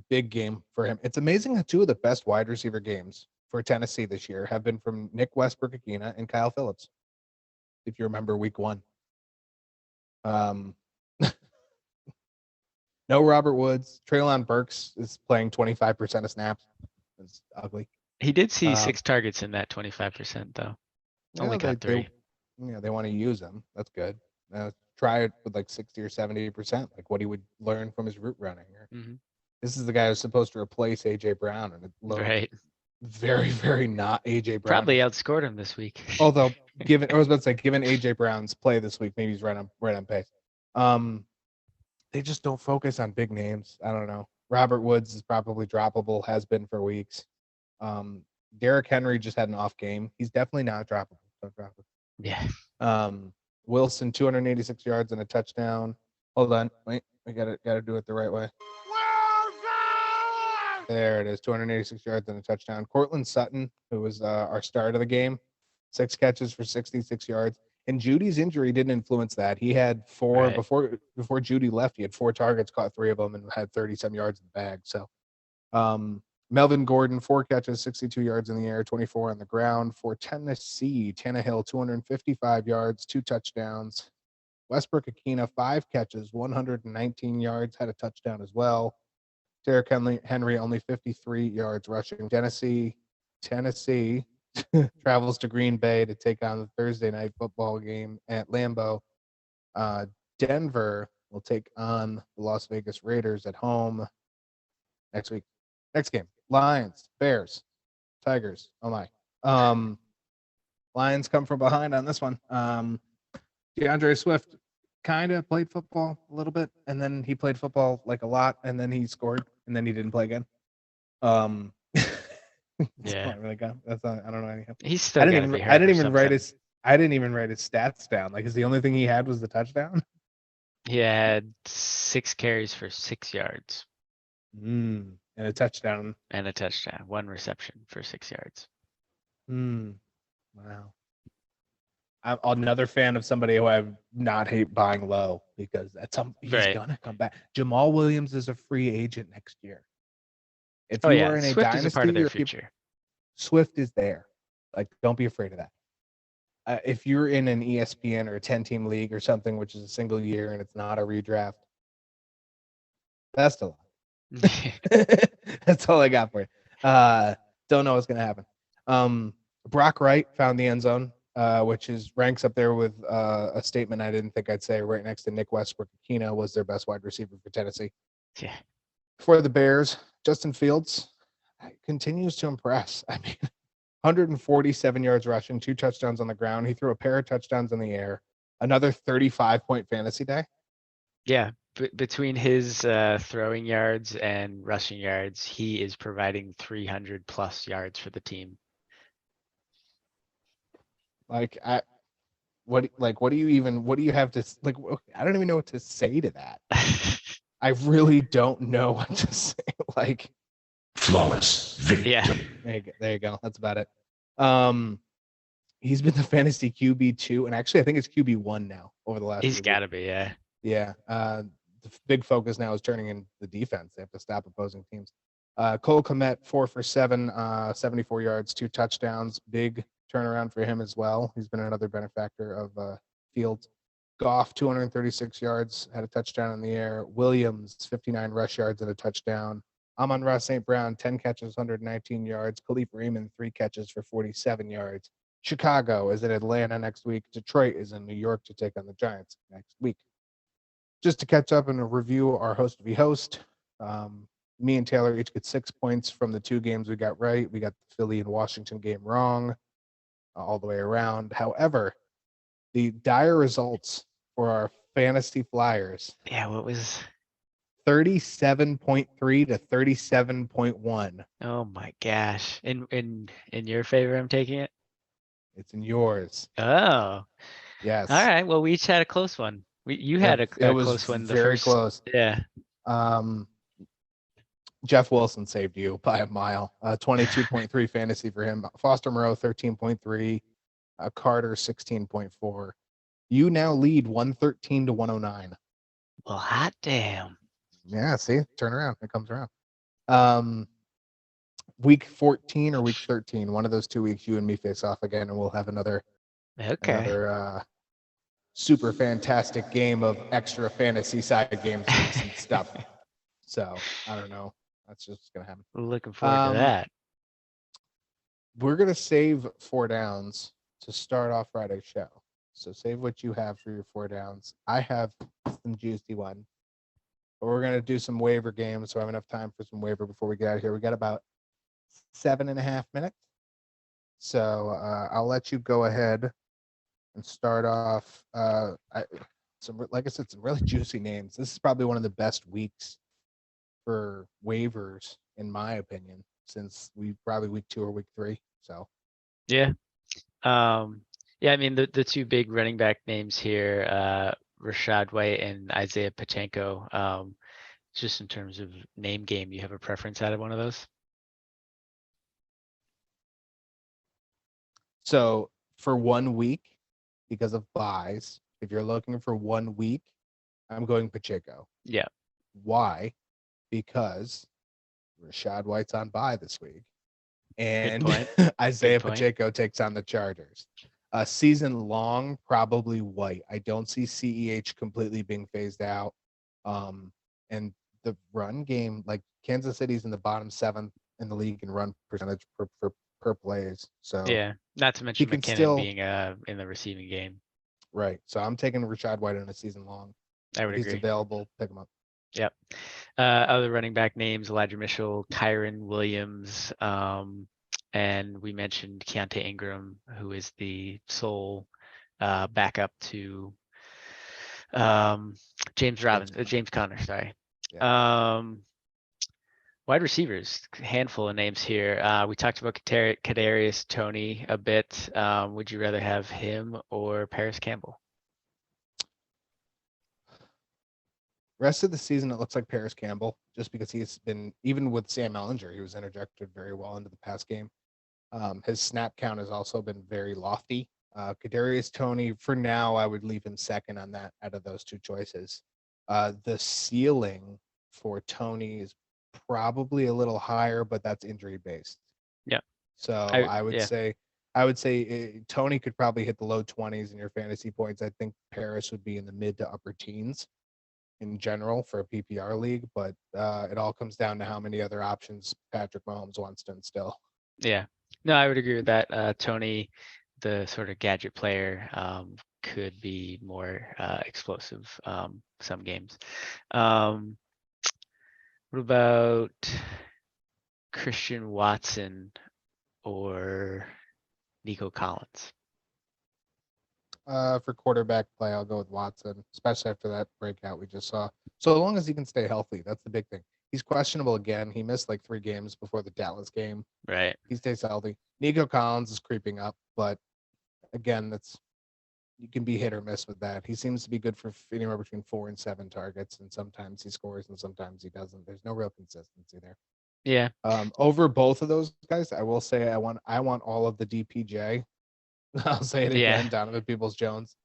big game for him. It's amazing that 2 of the best wide receiver games for Tennessee this year have been from Nick Westbrook-Agina and Kyle Phillips. If you remember week 1. No Robert Woods. Treylon Burks is playing 25% of snaps. It's ugly. He did see 6 targets in that 25% though. Only got 3. They want to use him. That's good. Try it with like 60 or 70%, like what he would learn from his route running. Mhm. This is the guy who's supposed to replace AJ Brown, and it looked Right. very, very not AJ Brown. Probably outscored him this week. Although, given AJ Brown's play this week, maybe he's right on pace. They just don't focus on big names. I don't know. Robert Woods is probably droppable, has been for weeks. Derrick Henry just had an off game. He's definitely not droppable. Don't drop it. Yeah. Wilson, 286 yards and a touchdown. Hold on. Wait, we gotta do it the right way. There it is, 286 yards and a touchdown. Cortland Sutton, who was our start of the game, 6 catches for 66 yards. And Judy's injury didn't influence that. He had 4 before Judy left. He had 4 targets, caught 3 of them, and had 30-some yards in the bag. So Melvin Gordon, 4 catches, 62 yards in the air, 24 on the ground. For Tennessee, Tannehill, 255 yards, 2 touchdowns. Westbrook Akina, 5 catches, 119 yards, had a touchdown as well. Derrick Henry, only 53 yards rushing. Tennessee travels to Green Bay to take on the Thursday night football game at Lambeau. Denver will take on the Las Vegas Raiders at home next week. Next game, Lions, Bears, Tigers. Oh my. Lions come from behind on this one. DeAndre Swift kind of played football a little bit, and then he played football like a lot, and then he scored, and then he didn't play again. Yeah. Not really good. That's not, I don't know anything. He's still got to be hurt. I didn't or even write something. I didn't even write his stats down. Like, is the only thing he had was the touchdown? He had 6 carries for 6 yards And a touchdown. and a touchdown, 1 reception for 6 yards. Wow. I'm another fan of somebody who I not hate buying low because he's Right. gonna come back. Jamal Williams is a free agent next year. If Oh you yeah, are in a Swift dynasty, is a part of their or if you- future. Swift is there. Like, don't be afraid of that. If you're in an ESPN or a 10-team league or something, which is a single year and it's not a redraft, best of luck. That's all I got for you. Don't know what's gonna happen. Brock Wright found the end zone, which ranks up there with a statement I didn't think I'd say. Right next to Nick Westbrook, Akina was their best wide receiver for Tennessee. Yeah. For the Bears, Justin Fields continues to impress. I mean, 147 yards rushing, 2 touchdowns on the ground. He threw a pair of touchdowns in the air. Another 35-point fantasy day. Yeah. Between his throwing yards and rushing yards, he is providing 300 plus yards for the team. Like, what do you have to, like, I don't even know what to say to that. I really don't know what to say. Like, flawless victory. Yeah. There you go. That's about it. He's been the fantasy QB2, and actually I think it's QB1 now over the last. He's few got to weeks. be, yeah. Yeah. The big focus now is turning in the defense. They have to stop opposing teams. Cole Kmet, 4 for 7, 74 yards, 2 touchdowns. Big turnaround for him as well. He's been another benefactor of Fields. Goff, 236 yards, had a touchdown in the air. Williams, 59 rush yards and a touchdown. Amon-Ra St. Brown, 10 catches, 119 yards. Khalif Raymond, 3 catches for 47 yards. Chicago is in Atlanta next week. Detroit is in New York to take on the Giants next week. Just to catch up and review our host v host, me and Taylor each get 6 points from the 2 games we got right. We got the Philly and Washington game wrong all the way around. However, the dire results for our fantasy Flyers. Yeah, what was 37.3 to 37.1. Oh my gosh. In your favor, I'm taking it. It's in yours. Oh. Yes. All right. Well, we each had a close one. You had a It was close one. very close. Yeah. Jeff Wilson saved you by a mile. 22.3 fantasy for him. Foster Moreau 13.3. Carter 16.4. You now lead 113 to 109. Well, hot damn. Yeah, see, turn around. It comes around. Week 14 or week 13, one of those 2 weeks, you and me face off again, and we'll have another super fantastic game of extra fantasy side games and stuff. So I don't know. That's just gonna happen. Looking forward to that. We're gonna save 4 downs to start off Friday's show. So save what you have for your 4 downs. I have some juicy one. But we're gonna do some waiver games, so I have enough time for some waiver before we get out of here. We got about 7.5 minutes. So I'll let you go ahead and start off. Like I said, some really juicy names. This is probably one of the best weeks for waivers, in my opinion, since we probably week 2 or week 3. So Yeah. Yeah, I mean the 2 big running back names here, Rashad White and Isaiah Pachenko. Just in terms of name game, you have a preference out of one of those? So for 1 week, because of buys, if you're looking for 1 week, I'm going Pacheco. Yeah. Why? Because Rashad White's on bye this week, and point. Isaiah point. Pacheco takes on the Chargers. Season long, probably White. I don't see CEH completely being phased out. And the run game, like Kansas City's in the bottom 7th in the league in run percentage per plays. So Yeah, not to mention can McKinnon still- being in the receiving game. right. So I'm taking Rashad White in a season long. I would If he's agree. available, pick him up. Yep. Other running back names: Elijah Mitchell, Kyron Williams, and we mentioned Keontae Ingram, who is the sole backup to James Conner. Sorry. Wide receivers, handful of names here. We talked about Kadarius Toney a bit. Would you rather have him or Paris Campbell? Rest of the season, it looks like Paris Campbell, just because he's been, even with Sam Ellinger, he was interjected very well into the pass game. His snap count has also been very lofty. Kadarius Toney, for now, I would leave him second on that out of those two choices. The ceiling for Toney is probably a little higher, but that's injury based. Yeah. So I would say Toney could probably hit the low 20s in your fantasy points. I think Paris would be in the mid to upper teens in general for a PPR league, but it all comes down to how many other options Patrick Mahomes wants to instill. Yeah, no, I would agree with that. Toney, the sort of gadget player, could be more explosive some games. What about Christian Watson or Nico Collins? For quarterback play, I'll go with Watson, especially after that breakout we just saw. So long as he can stay healthy, that's the big thing. He's questionable again. He missed like 3 games before the Dallas game. Right. He stays healthy. Nico Collins is creeping up, but again, you can be hit or miss with that. He seems to be good for anywhere between 4 and 7 targets, and sometimes he scores and sometimes he doesn't. There's no real consistency there. Yeah. Over both of those guys, I will say I want all of the DPJ. I'll say it again, Donovan Peoples-Jones.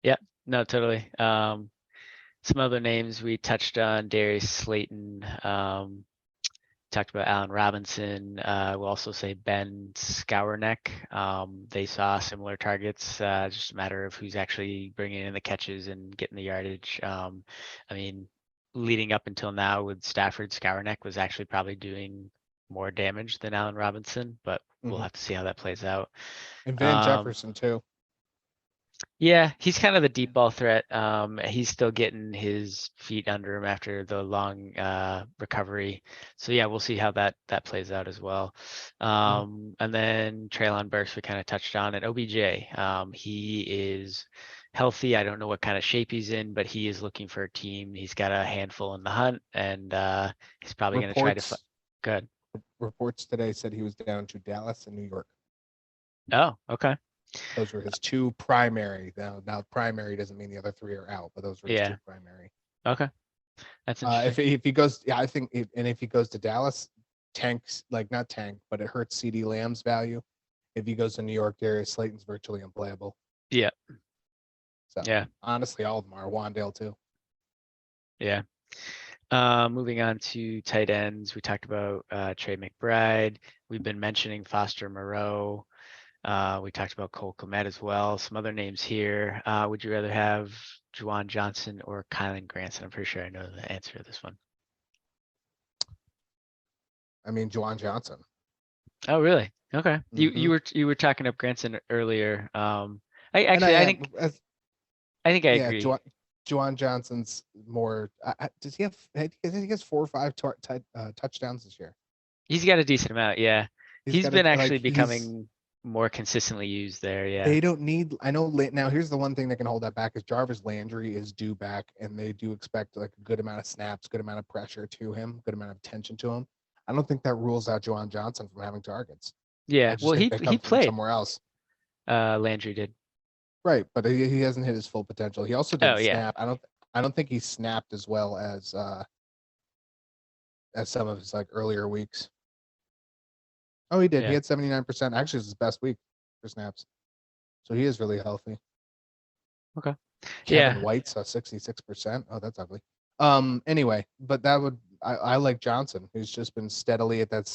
Yeah, no, totally. Some other names we touched on: Darius Slayton. Talked about Allen Robinson. We'll also say Ben Skowronek. They saw similar targets. Just a matter of who's actually bringing in the catches and getting the yardage. I mean, leading up until now with Stafford, Skowronek was actually probably doing more damage than Allen Robinson, but we'll have to see how that plays out. And Van Jefferson too. Yeah, he's kind of the deep ball threat. He's still getting his feet under him after the long recovery. So yeah, we'll see how that plays out as well. And then Treylon Burks we kind of touched on, and OBJ. He is healthy. I don't know what kind of shape he's in, but he is looking for a team. He's got a handful in the hunt, and he's probably going to try to. Good. Reports today said he was down to Dallas and New York. Oh, okay. Those were his 2 primary. Now primary doesn't mean the other 3 are out, but those were his 2 primary. Okay. That's interesting. If he goes, I think, if he goes to Dallas, not tank, but it hurts CD Lamb's value. If he goes to New York, Darius Slayton's virtually unplayable. Yeah. So honestly, all of them are. Wandale too. Yeah. Moving on to tight ends, we talked about Trey McBride. We've been mentioning Foster Moreau. We talked about Cole Kmet as well. Some other names here. Would you rather have Juwan Johnson or Kylan Granson? I'm pretty sure I know the answer to this one. I mean, Juwan Johnson. Oh, really? Okay. Mm-hmm. You were talking up Granson earlier. I think I agree. Juwan Johnson's more. Does he have? I think he has 4 or 5 touchdowns this year. He's got a decent amount. Yeah, he's been actually becoming more consistently used there. Yeah. They don't need. I know. Now here's the one thing that can hold that back is Jarvis Landry is due back, and they do expect like a good amount of snaps, good amount of pressure to him, good amount of attention to him. I don't think that rules out Juwan Johnson from having targets. Yeah. Well, he played somewhere else. Landry did. Right, but he hasn't hit his full potential. He also didn't snap. Yeah. I don't think he snapped as well as some of his like earlier weeks. Oh, he did. Yeah. He had 79%. Actually, it's his best week for snaps. So he is really healthy. Okay. Kevin White's 66%. Oh, that's ugly. Anyway, but I like Johnson, who's just been steadily at that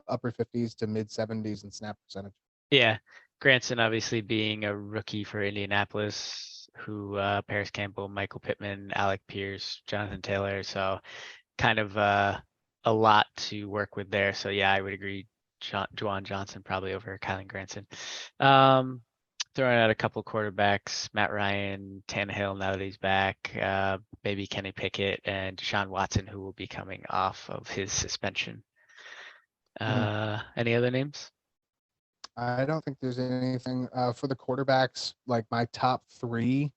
upper 50s to mid 70s in snap percentage. Yeah, Granson obviously being a rookie for Indianapolis, who Paris Campbell, Michael Pittman, Alec Pierce, Jonathan Taylor, so kind of a lot to work with there. So yeah, I would agree. Juwan Johnson probably over Kylan Granson. Throwing out a couple quarterbacks, Matt Ryan, Tannehill now that he's back, maybe Kenny Pickett and Deshaun Watson, who will be coming off of his suspension. Any other names? I don't think there's anything for the quarterbacks. Like my top 3.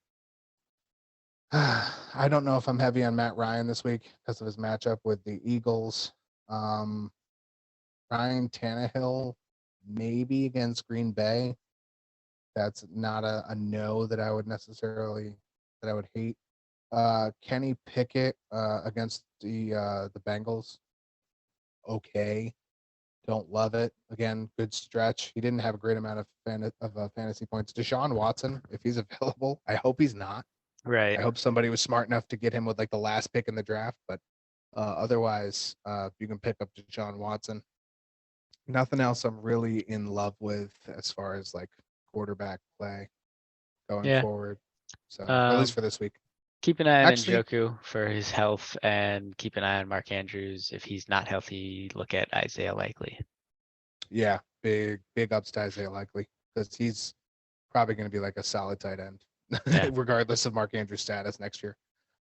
I don't know if I'm heavy on Matt Ryan this week because of his matchup with the Eagles. Ryan Tannehill, maybe against Green Bay. That's not a no that I would hate. Kenny Pickett against the Bengals. Okay. Don't love it. Again, good stretch. He didn't have a great amount of fantasy points. Deshaun Watson, if he's available, I hope he's not. Right. I hope somebody was smart enough to get him with like the last pick in the draft. But otherwise, you can pick up Deshaun Watson. Nothing else I'm really in love with as far as like quarterback play going forward. So at least for this week. Keep an eye on Njoku for his health, and keep an eye on Mark Andrews. If he's not healthy, look at Isaiah Likely. Yeah, big ups to Isaiah Likely because he's probably going to be like a solid tight end, regardless of Mark Andrews' status next year.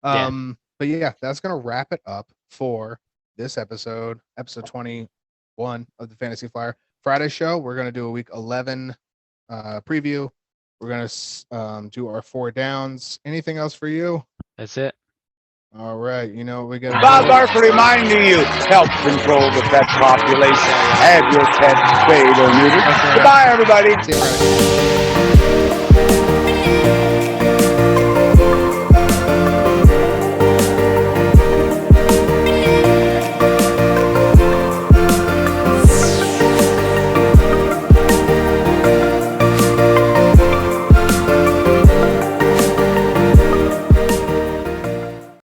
But yeah, that's going to wrap it up for this episode 21 of the Fantasy Flyer Friday show. We're going to do a week 11 preview. We're going to do our 4 downs. Anything else for you? That's it. All right. You know what we got? Bob Barker reminding you, help control the pet population. Have your pet spayed or neutered. Goodbye, everybody. See you Friday.